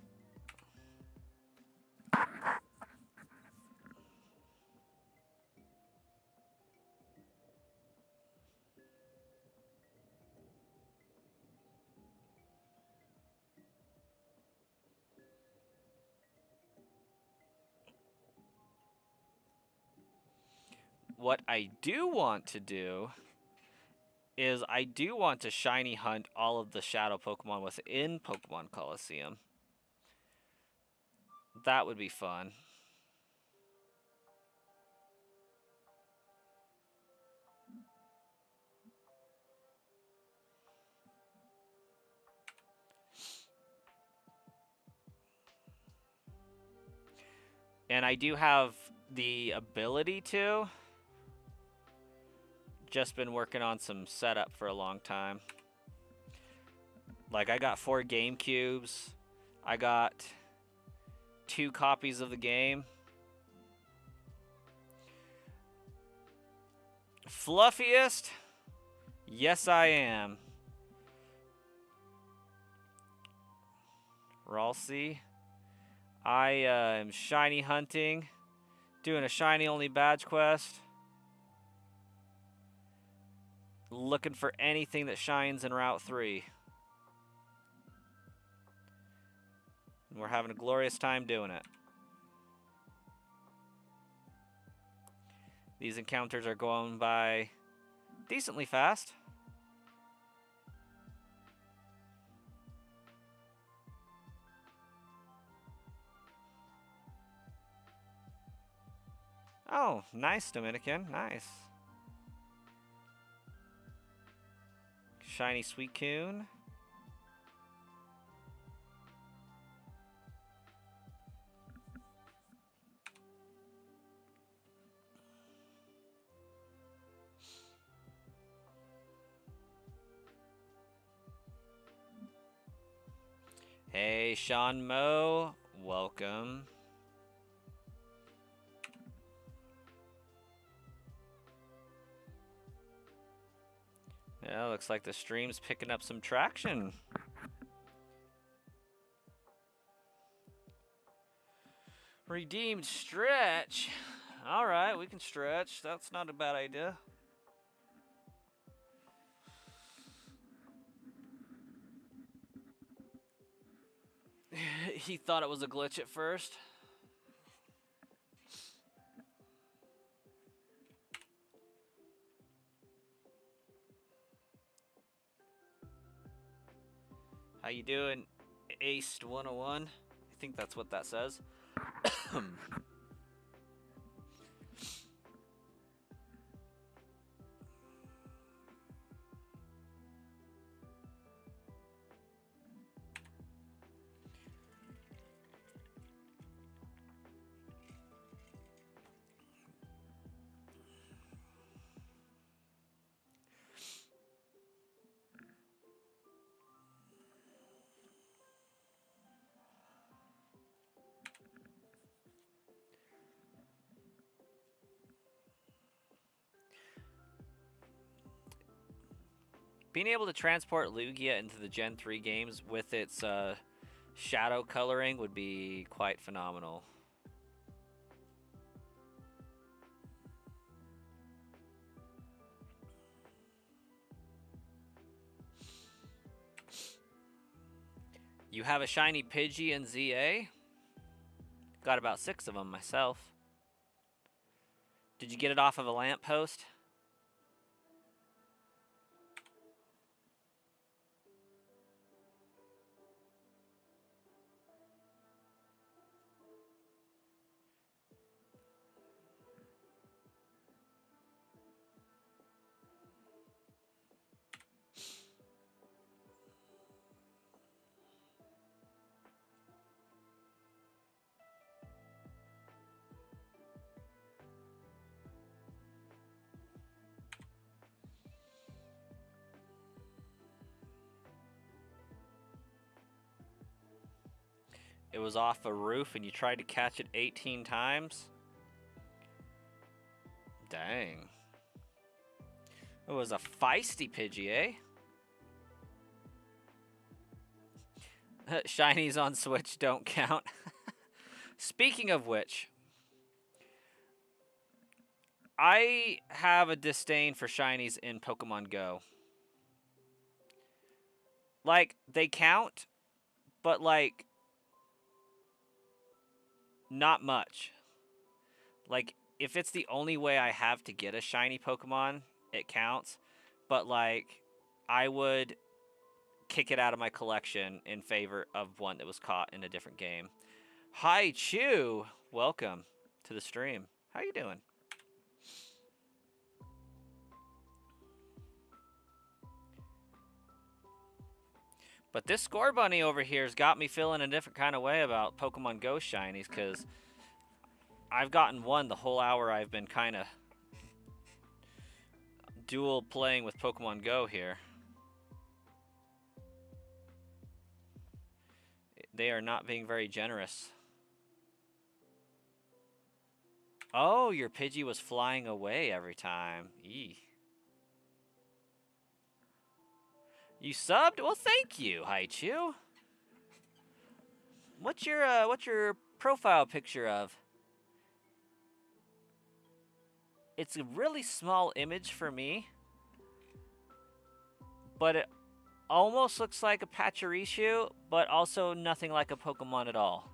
Speaker 1: What I do want to do is I do want to shiny hunt all of the shadow Pokemon within Pokemon Coliseum. That would be fun. And I do have the ability to. Just been working on some setup for a long time. Like, I got 4 GameCubes. I got 2 copies of the game. Fluffiest? Yes, I am. Ralsei. I am shiny hunting. Doing a shiny only badge quest. Looking for anything that shines in Route 3. And we're having a glorious time doing it. These encounters are going by decently fast. Oh, nice, Dominican. Nice. Shiny Suicune. Hey, Sean Mo. Welcome. Yeah, looks like the stream's picking up some traction. Redeemed stretch. All right, we can stretch. That's not a bad idea. He thought it was a glitch at first. How you doing, Aced 101? I think that's what that says. Being able to transport Lugia into the Gen 3 games with its shadow coloring would be quite phenomenal. You have a shiny Pidgey and ZA? Got about 6 of them myself. Did you get it off of a lamppost? It was off a roof and you tried to catch it 18 times? Dang. It was a feisty Pidgey, eh? Shinies on Switch don't count. Speaking of which, I have a disdain for shinies in Pokemon Go. Like, they count, but like, not much. Like, if it's the only way I have to get a shiny Pokemon, it counts. But like, I would kick it out of my collection in favor of one that was caught in a different game. Hi, Chew! Welcome to the stream. How you doing? But this Score Bunny over here has got me feeling a different kind of way about Pokemon Go shinies, because I've gotten one the whole hour I've been kind of dual playing with Pokemon Go here. They are not being very generous. Oh, your Pidgey was flying away every time. Eee. You subbed? Well, thank you, Haichu. What's your profile picture of? It's a really small image for me, but it almost looks like a Pachirisu, but also nothing like a Pokemon at all.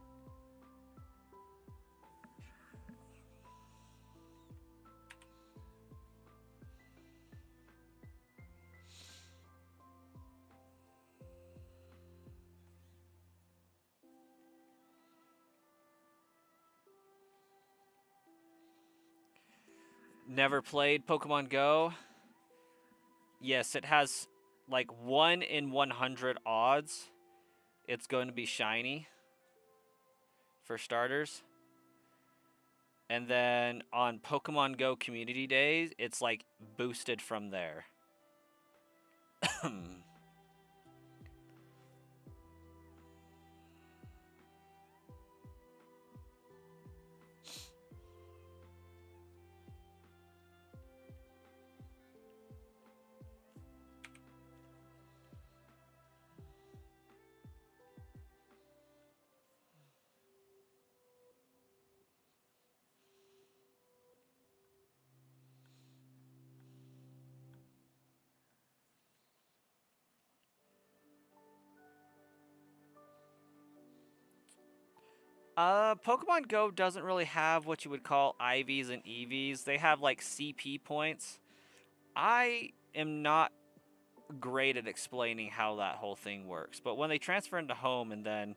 Speaker 1: Never played Pokemon Go? Yes, it has like 1 in 100 odds. It's going to be shiny, for starters. And then on Pokemon Go community days, it's like boosted from there. Pokemon Go doesn't really have what you would call IVs and EVs. They have like CP points. I am not great at explaining how that whole thing works, but when they transfer into home and then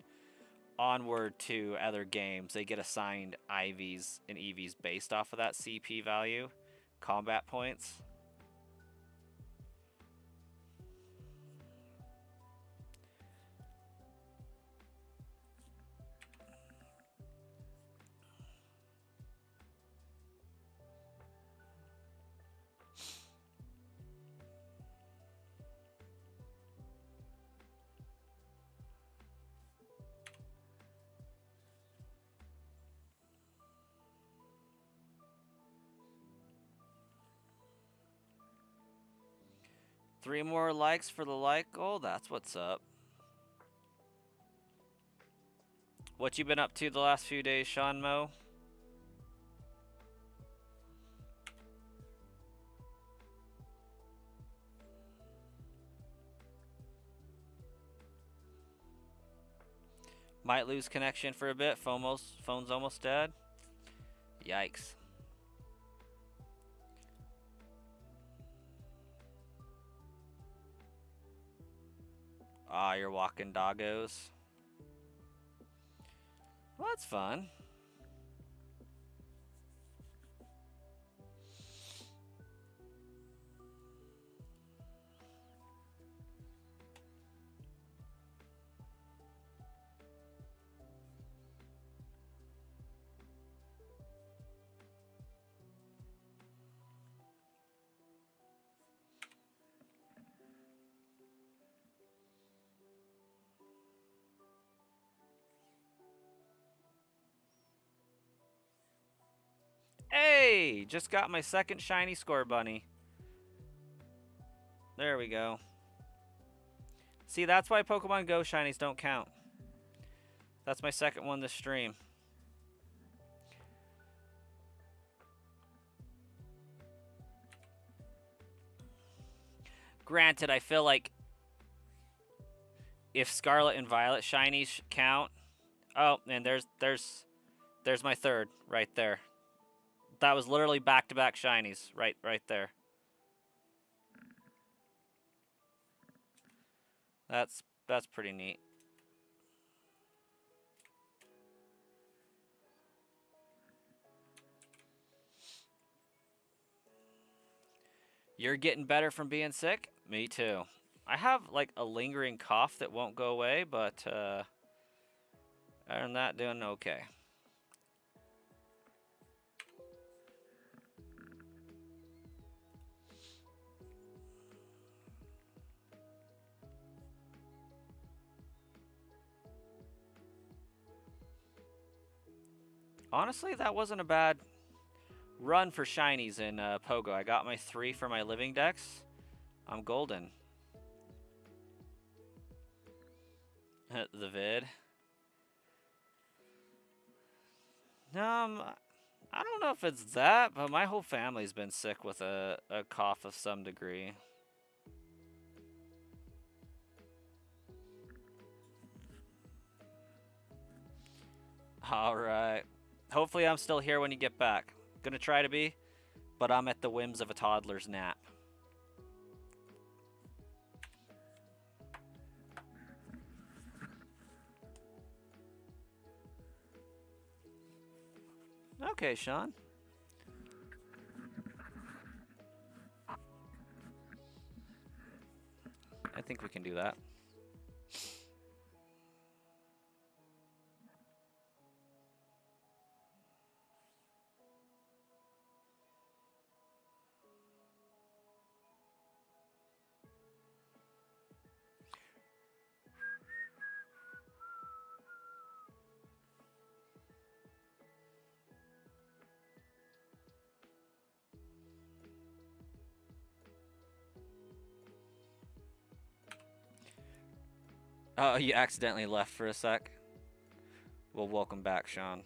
Speaker 1: onward to other games, they get assigned IVs and EVs based off of that CP value, combat points. Three more likes for the like goal. That's what's up. What you been up to the last few days, Sean Mo? Might lose connection for a bit. Phone's almost dead. Yikes. Ah, you're walking doggos. Well, that's fun. Hey, just got my second shiny score bunny. There we go. See, that's why Pokemon Go shinies don't count. That's my second one this stream. Granted, I feel like if Scarlet and Violet shinies count. Oh, and there's my third right there. That was literally back-to-back shinies right there. That's pretty neat. You're getting better from being sick? Me too. I have like a lingering cough that won't go away, but I'm not doing okay. Honestly, that wasn't a bad run for shinies in Pogo. I got my 3 for my living dex. I'm golden. The vid. I don't know if it's that, but my whole family's been sick with a cough of some degree. Alright. Hopefully I'm still here when you get back. Gonna try to be, but I'm at the whims of a toddler's nap. Okay, Sean. I think we can do that. Oh, you accidentally left for a sec. Well, welcome back, Sean.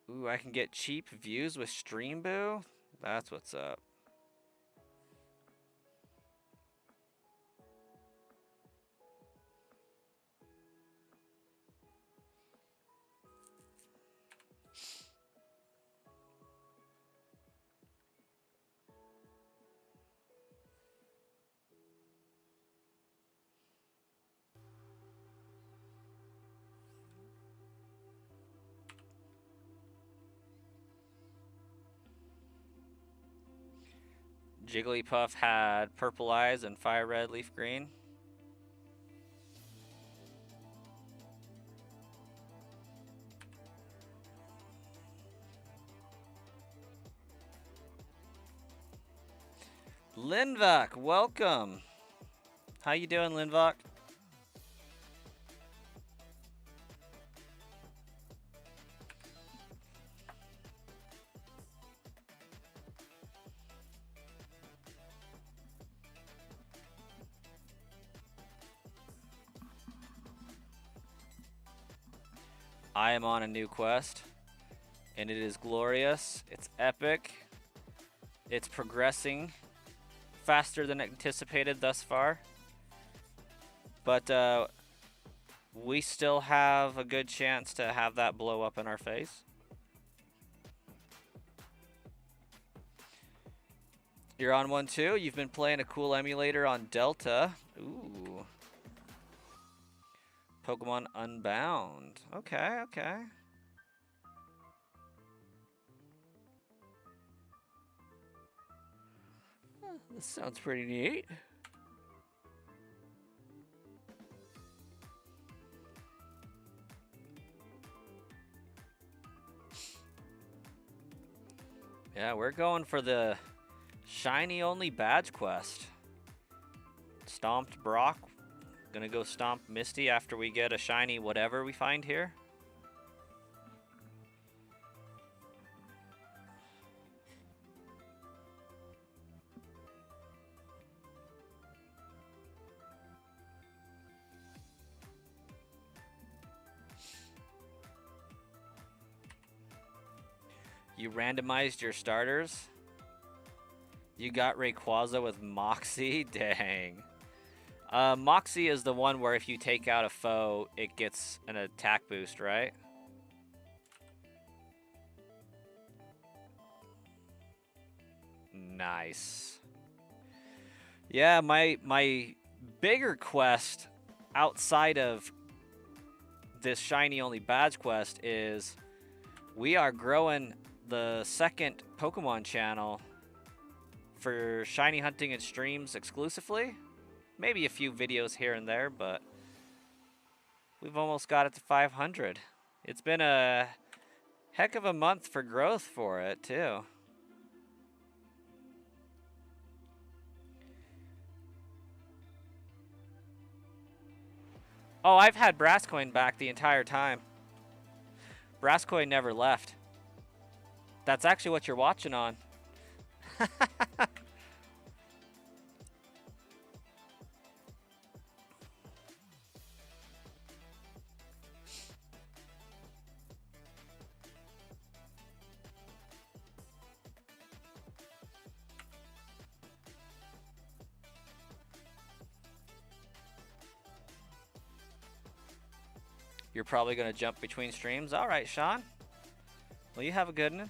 Speaker 1: Ooh, I can get cheap views with Stream Boo? That's what's up. Jigglypuff had purple eyes and fire red, leaf green. Linvok, welcome. How you doing, Linvok? I am on a new quest, And it is glorious. It's epic. It's progressing faster than anticipated thus far. But we still have a good chance to have that blow up in our face. You're on one too? You've been playing a cool emulator on Delta. Ooh. Pokemon Unbound. Okay, okay. This sounds pretty neat. Yeah, we're going for the shiny only badge quest. Stomped Brock. Gonna go stomp Misty after we get a shiny whatever we find here. You randomized your starters? You got Rayquaza with Moxie? Dang. Moxie is the one where if you take out a foe, it gets an attack boost, right? Nice. Yeah, my bigger quest outside of this shiny only badge quest is we are growing the second Pokemon channel for shiny hunting and streams exclusively. Maybe a few videos here and there, but we've almost got it to 500. It's been a heck of a month for growth for it, too. Oh, I've had Brasscoin back the entire time. Brasscoin never left. That's actually what you're watching on. You're probably going to jump between streams. All right, Sean. Well, you have a good one.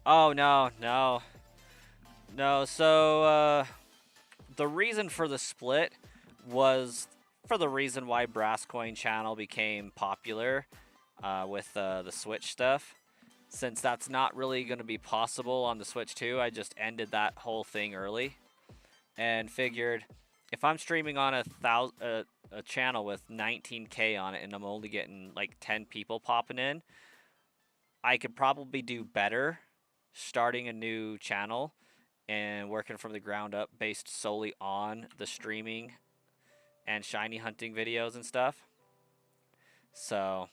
Speaker 1: Oh, no. So, the reason for the split was for the reason why Brasscoin channel became popular with the Switch stuff. Since that's not really going to be possible on the Switch 2, I just ended that whole thing early and figured if I'm streaming on a channel with 19K on it and I'm only getting like 10 people popping in, I could probably do better starting a new channel and working from the ground up based solely on the streaming and shiny hunting videos and stuff. So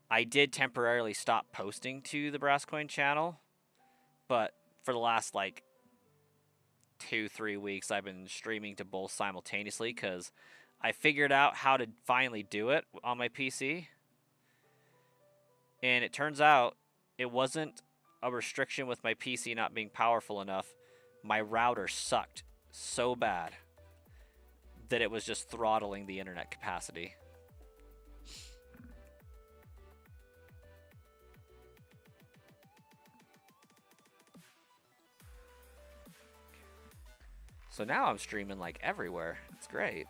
Speaker 1: I did temporarily stop posting to the Brasscoin channel, but for the last like 2-3 weeks I've been streaming to both simultaneously because I figured out how to finally do it on my PC. And it turns out it wasn't a restriction with my PC not being powerful enough. My router sucked so bad that it was just throttling the internet capacity. So now I'm streaming like everywhere. It's great.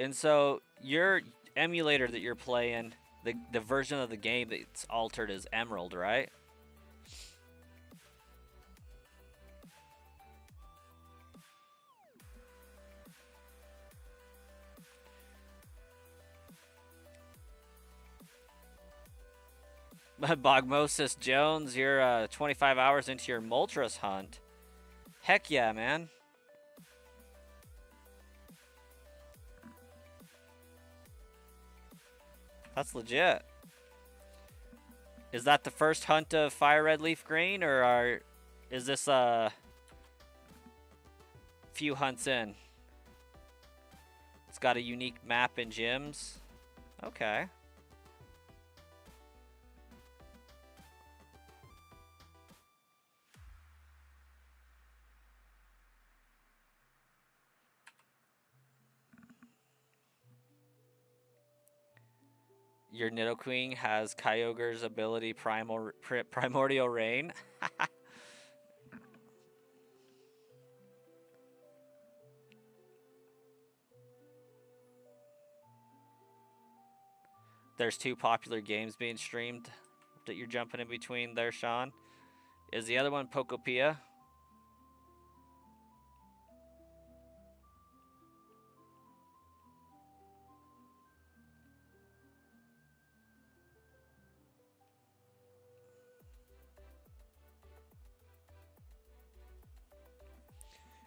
Speaker 1: And so your emulator that you're playing, the version of the game that's altered is Emerald, right? Bogmosis Jones, you're 25 hours into your Moltres hunt. Heck yeah, man. That's legit. Is that the first hunt of fire red leaf green, or is this a few hunts in? It's got a unique map and gyms. Okay. Your Nidoqueen has Kyogre's ability Primordial Rain. There's two popular games being streamed that you're jumping in between there, Sean. Is the other one Pokopia?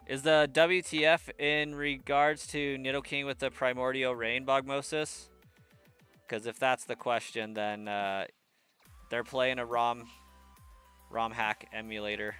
Speaker 1: Is the WTF in regards to Nidoking with the Primordial Rain, Bogmosis? Because if that's the question, then they're playing a ROM hack emulator.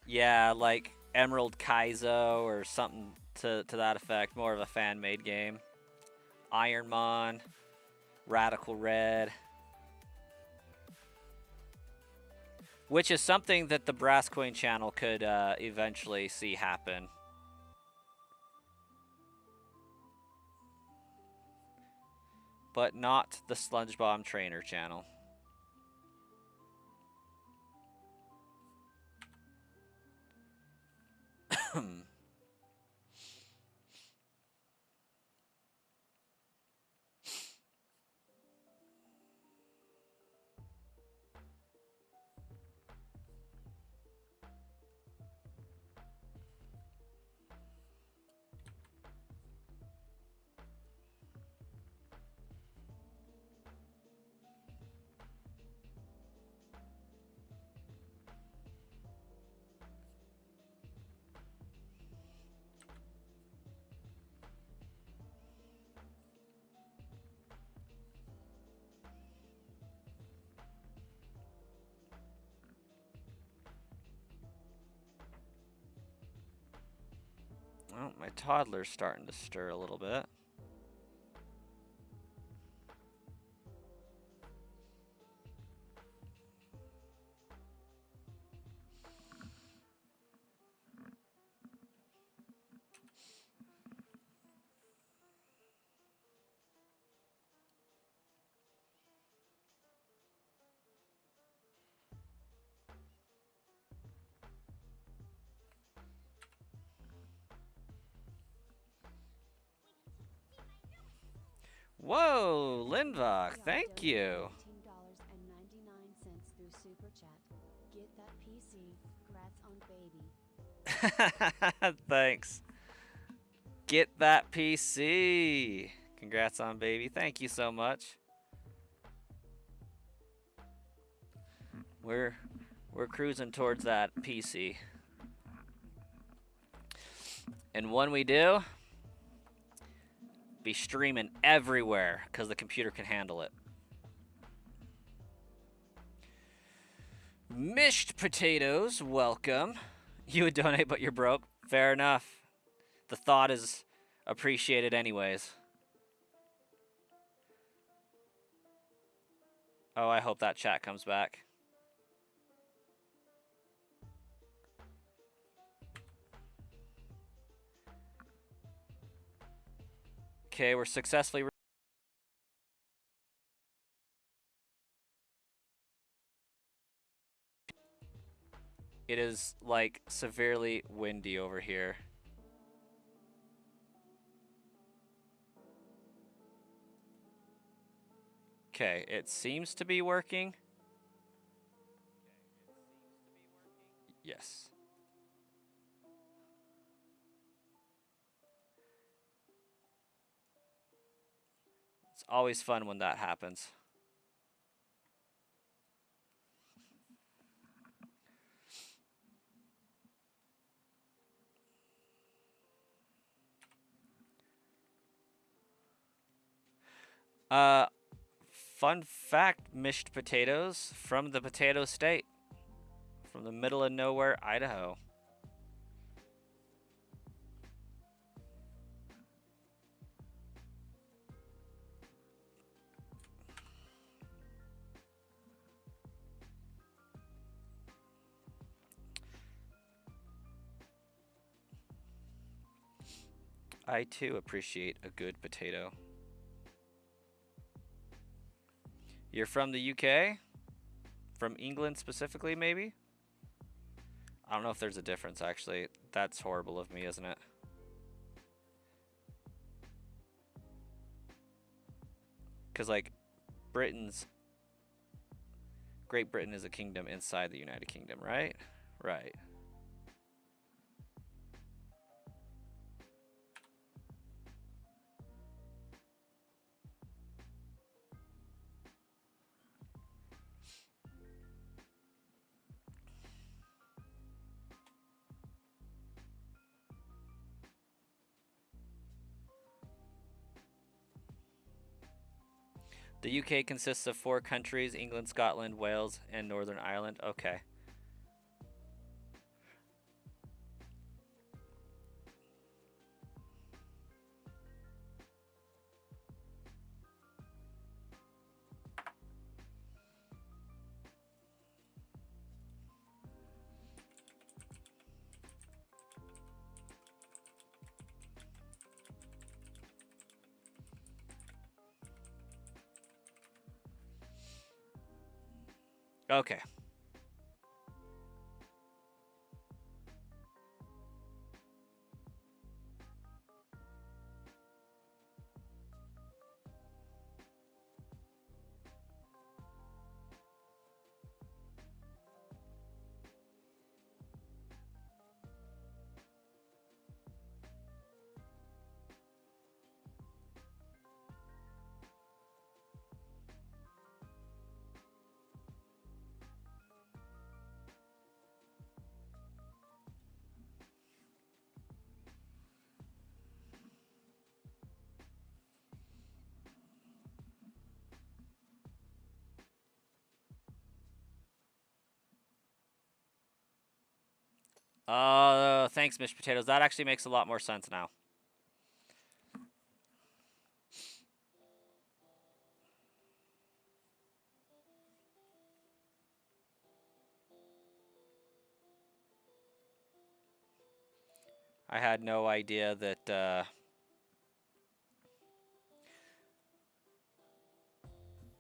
Speaker 1: Yeah, like Emerald Kaizo or something to that effect. More of a fan-made game. Ironmon, Radical Red. Which is something that the Brass Coin channel could eventually see happen. But not the Sludge Bomb Trainer channel. Well, my toddler's starting to stir a little bit. Whoa, Lindvok, thank you. Thanks. Get that PC. Congrats on baby. Thank you so much. We're cruising towards that PC. And when we do, be streaming everywhere because the computer can handle it. Mished Potatoes, welcome. You would donate, but you're broke. Fair enough. The thought is appreciated anyways. Oh, I hope that chat comes back. Okay, we're successfully... It is, like, severely windy over here. Okay, it seems to be working. Yes. It's always fun when that happens. Uh, Fun fact, mashed potatoes from the potato state, from the middle of nowhere, Idaho. I too appreciate a good potato. You're from the UK? From England specifically, maybe? I don't know if there's a difference, actually. That's horrible of me, isn't it? Because, like, Britain's... Great Britain is a kingdom inside the United Kingdom, right? Right. The UK consists of 4 countries: England, Scotland, Wales, and Northern Ireland. Okay. Okay. Thanks, Mish Potatoes. That actually makes a lot more sense now. I had no idea that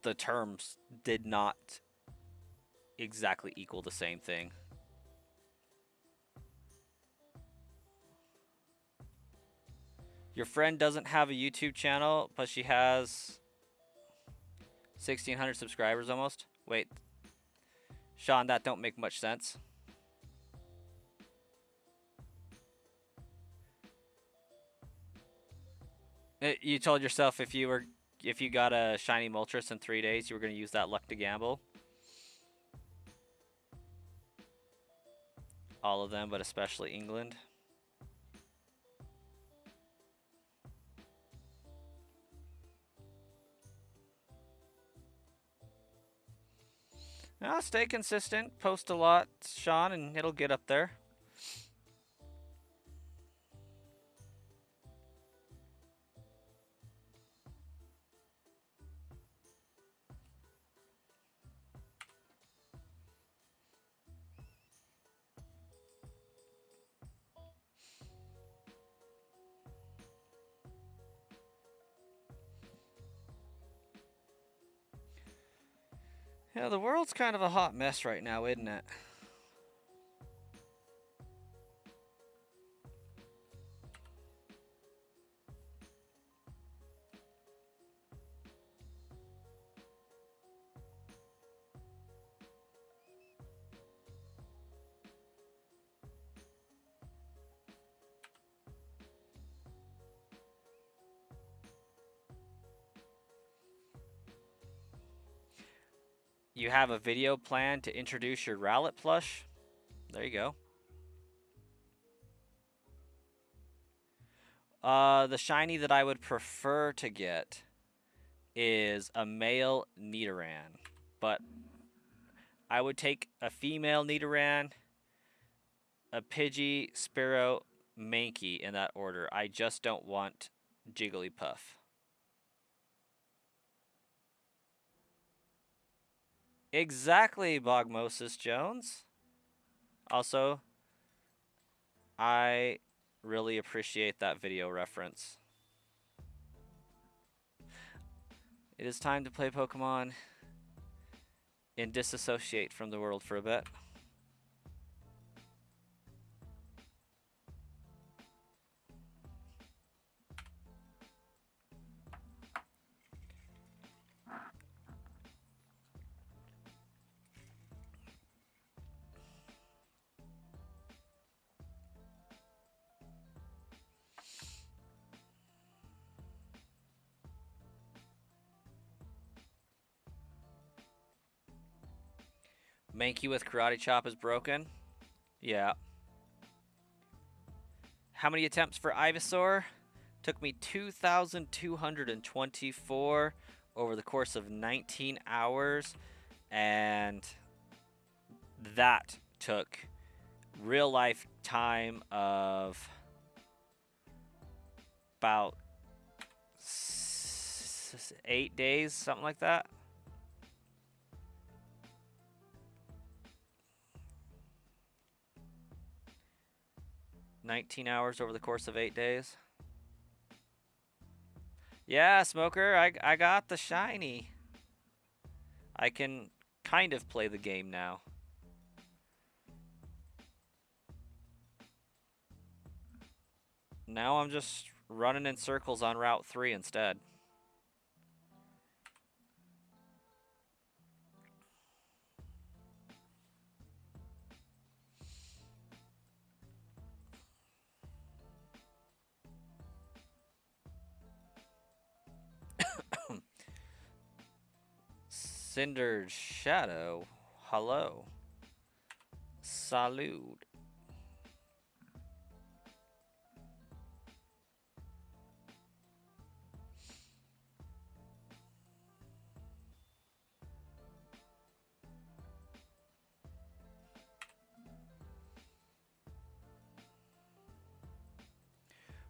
Speaker 1: the terms did not exactly equal the same thing. Your friend doesn't have a YouTube channel, but she has 1,600 subscribers almost. Wait, Sean, that don't make much sense. You told yourself if you got a shiny Moltres in 3 days, you were going to use that luck to gamble. All of them, but especially England. Now, stay consistent, post a lot, Sean, and it'll get up there. Yeah, the world's kind of a hot mess right now, isn't it? You have a video plan to introduce your Rowlet plush? There you go. The shiny that I would prefer to get is a male Nidoran, but I would take a female Nidoran, a Pidgey, Sparrow, Mankey in that order. I just don't want Jigglypuff. Exactly, Bogmosis Jones. Also, I really appreciate that video reference. It is time to play Pokemon and disassociate from the world for a bit. Mankey with Karate Chop is broken. Yeah. How many attempts for Ivysaur? Took me 2,224 over the course of 19 hours. And that took real life time of about 8 days, something like that. $19 hours over the course of 8 days. Yeah, Smoker, I got the shiny. I can kind of play the game now. Now I'm just running in circles on Route 3 instead. Cindered Shadow, hello. Salud.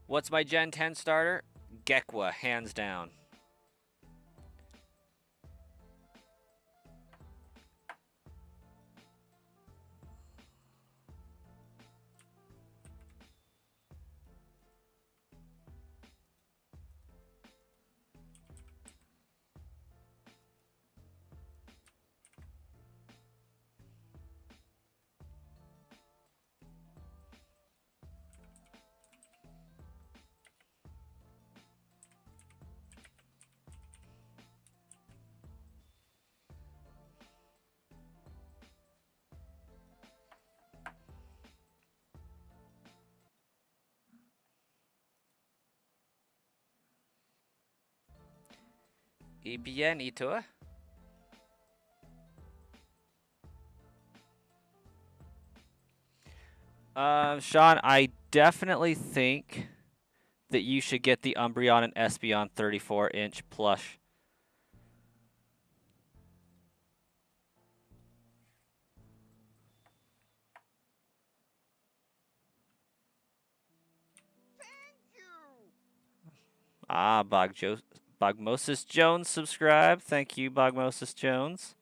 Speaker 1: What's my Gen 10 starter? Gekwa, hands down. Y bien, ¿y tú? Sean, I definitely think that you should get the Umbreon and Espeon 34-inch plush. Ah, Bogmosis Jones subscribe. Thank you, Bogmosis Jones.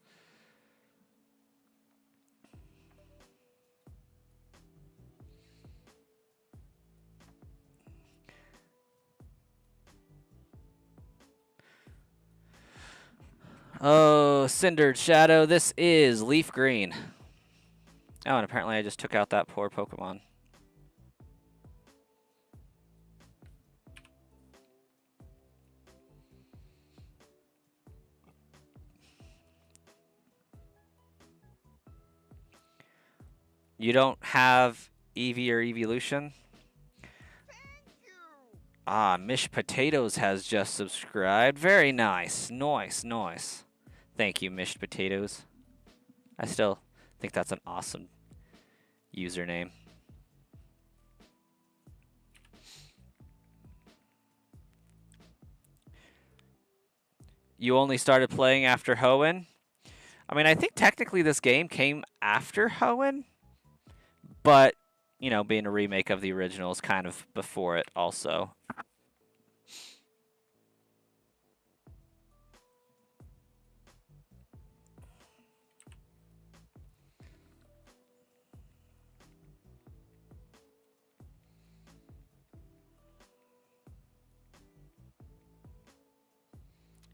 Speaker 1: Oh, Cindered Shadow. This is Leaf Green. Oh, and apparently I just took out that poor Pokemon. You don't have Eevee or Evolution? Ah, Mish Potatoes has just subscribed. Very nice. Nice, nice. Thank you, Mish Potatoes. I still think that's an awesome username. You only started playing after Hoenn? I mean, I think technically this game came after Hoenn, but, you know, being a remake of the original is kind of before it also.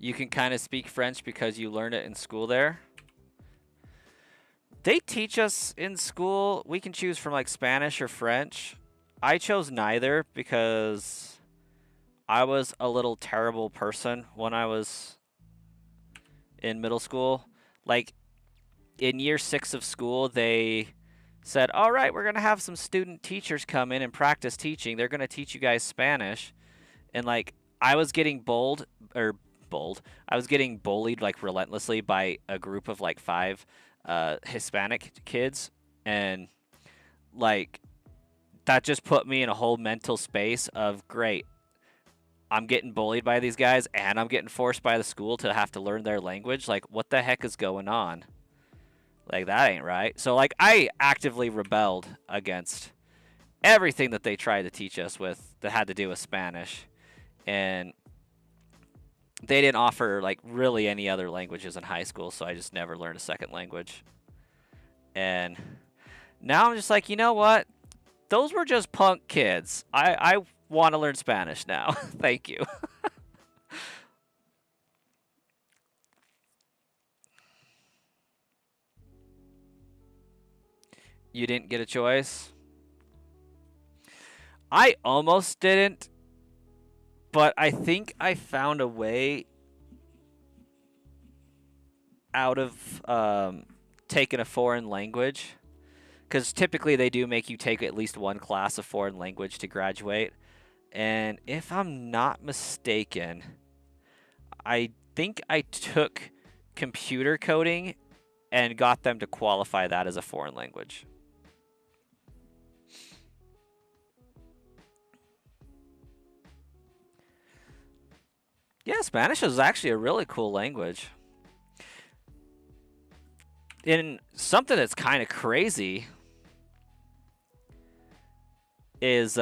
Speaker 1: You can kind of speak French because you learned it in school there. They teach us in school. We can choose from like Spanish or French. I chose neither because I was a little terrible person when I was in middle school. Like in year 6 of school, they said, all right, we're going to have some student teachers come in and practice teaching. They're going to teach you guys Spanish. And like I was getting I was getting bullied like relentlessly by a group of like 5 Hispanic kids, and like that just put me in a whole mental space of great. I'm getting bullied by these guys, and I'm getting forced by the school to have to learn their language. Like, what the heck is going on? Like, that ain't right. So, like, I actively rebelled against everything that they tried to teach us with that had to do with Spanish. And they didn't offer, like, really any other languages in high school, so I just never learned a second language. And now I'm just like, you know what? Those were just punk kids. I want to learn Spanish now. Thank you. You didn't get a choice? I almost didn't, but I think I found a way out of taking a foreign language. Because typically they do make you take at least one class of foreign language to graduate. And if I'm not mistaken, I think I took computer coding and got them to qualify that as a foreign language. Yeah, Spanish is actually a really cool language. And something that's kind of crazy is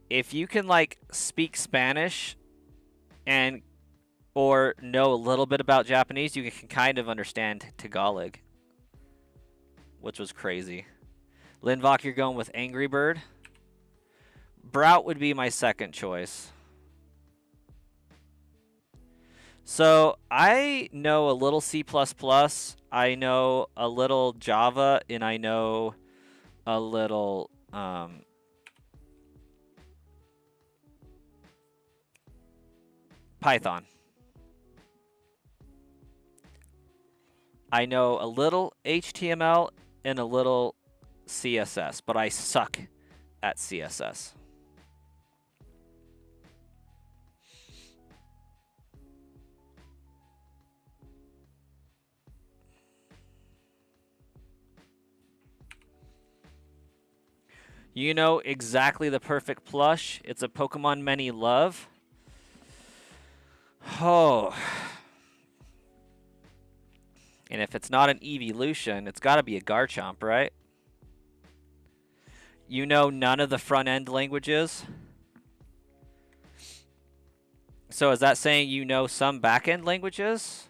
Speaker 1: if you can like speak Spanish and or know a little bit about Japanese, you can kind of understand Tagalog, which was crazy. Linvok, you're going with Angry Bird. Brout would be my second choice. So I know a little C++, I know a little Java, and I know a little Python. I know a little HTML and a little CSS, but I suck at CSS. You know exactly the perfect plush. It's a Pokemon many love. Oh. And if it's not an evolution, it's got to be a Garchomp, right? You know none of the front-end languages? So is that saying you know some back-end languages?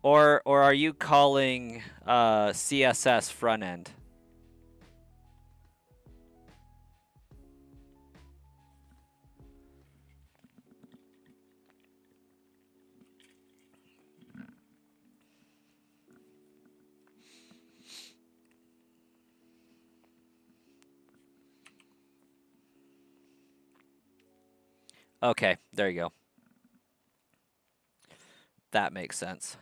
Speaker 1: Or are you calling CSS front-end? Okay, there you go. That makes sense.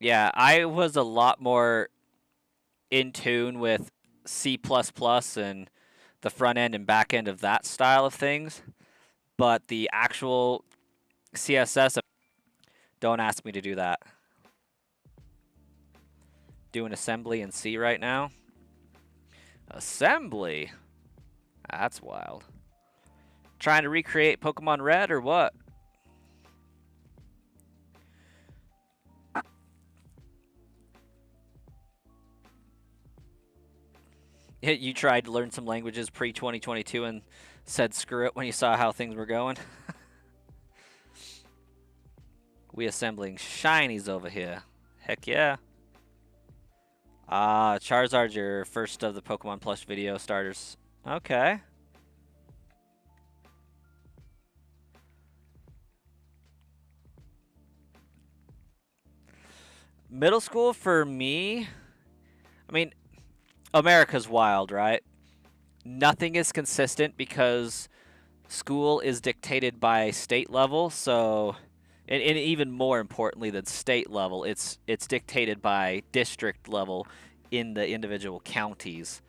Speaker 1: Yeah, I was a lot more in tune with C++ and the front end and back end of that style of things, but the actual CSS, don't ask me to do that. Doing assembly in C right now. Assembly? That's wild. Trying to recreate Pokemon Red or what? You tried to learn some languages pre-2022 and said screw it when you saw how things were going? We assembling shinies over here. Heck yeah. Charizard's your first of the Pokemon Plus video starters. Okay. Middle school for me, I mean, America's wild, right? Nothing is consistent because school is dictated by state level, so and even more importantly than state level, it's dictated by district level in the individual counties.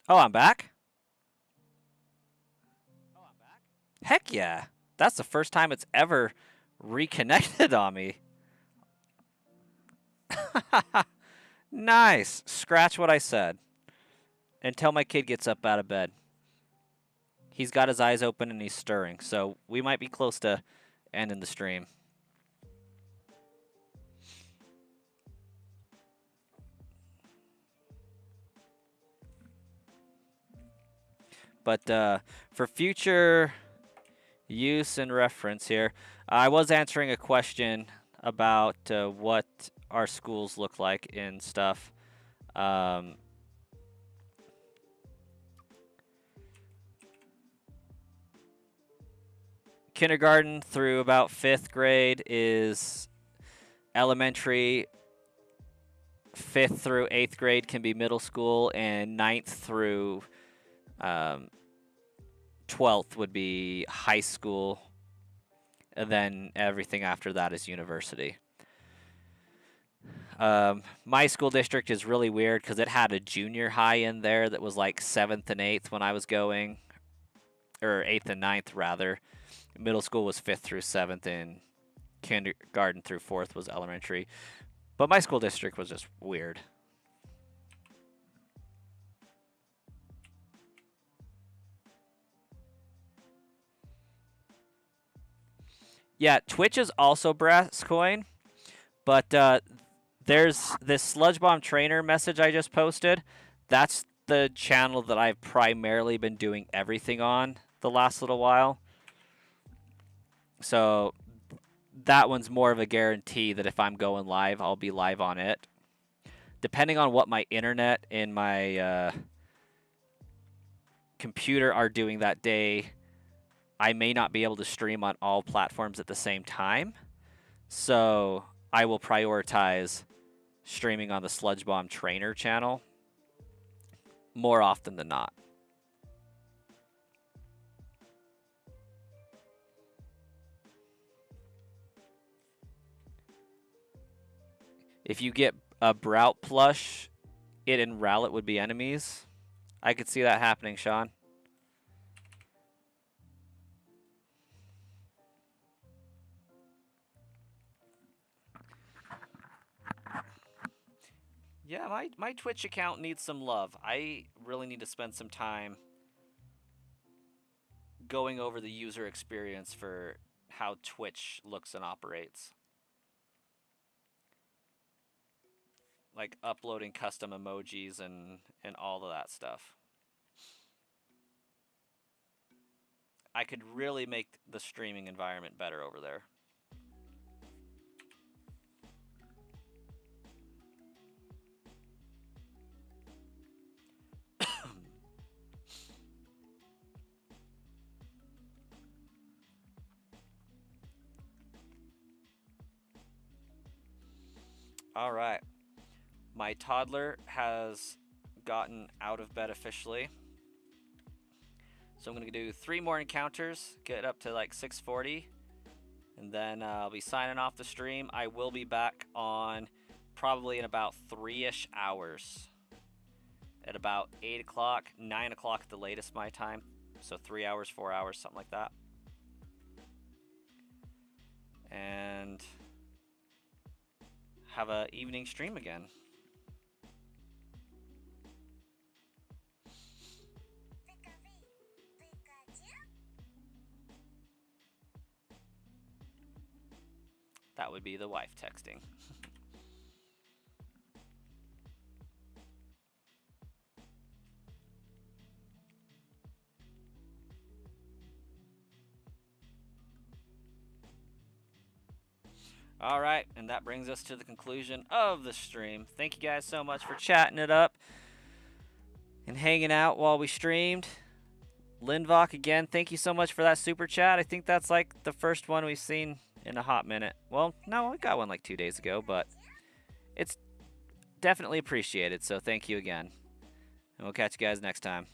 Speaker 1: Oh, I'm back? Heck yeah. That's the first time it's ever reconnected on me. Nice. Scratch what I said. Until my kid gets up out of bed. He's got his eyes open and he's stirring, so we might be close to ending the stream. But for future use and reference here, I was answering a question about what our schools look like and stuff. Kindergarten through about 5th grade is elementary. 5th through 8th grade can be middle school, and 9th through 12th would be high school, and then everything after that is university. My school district is really weird because it had a junior high in there that was like 7th and 8th when I was going, or 8th and 9th rather. Middle school was 5th through 7th, and kindergarten through 4th was elementary. But my school district was just weird. Yeah, Twitch is also brass coin, but there's this Sludge Bomb Trainer message I just posted. That's the channel that I've primarily been doing everything on the last little while. So that one's more of a guarantee that if I'm going live, I'll be live on it. Depending on what my internet and my computer are doing that day, I may not be able to stream on all platforms at the same time. So I will prioritize streaming on the Sludge Bomb Trainer channel more often than not. If you get a Brout plush, it and Rowlet would be enemies. I could see that happening, Sean. Yeah, my Twitch account needs some love. I really need to spend some time going over the user experience for how Twitch looks and operates. like uploading custom emojis and all of that stuff. I could really make the streaming environment better over there. All right. My toddler has gotten out of bed officially. So I'm going to do 3 more encounters, get up to like 640, and then I'll be signing off the stream. I will be back on probably in about 3-ish hours. At about 8 o'clock, 9 o'clock at the latest my time. So 3 hours, 4 hours, something like that. And have a evening stream again. That would be the wife texting. All right, and that brings us to the conclusion of the stream. Thank you guys so much for chatting it up and hanging out while we streamed. Lindvok, again, thank you so much for that super chat. I think that's like the first one we've seen in a hot minute. Well, no, we got one like 2 days ago, but it's definitely appreciated, so thank you again. And we'll catch you guys next time.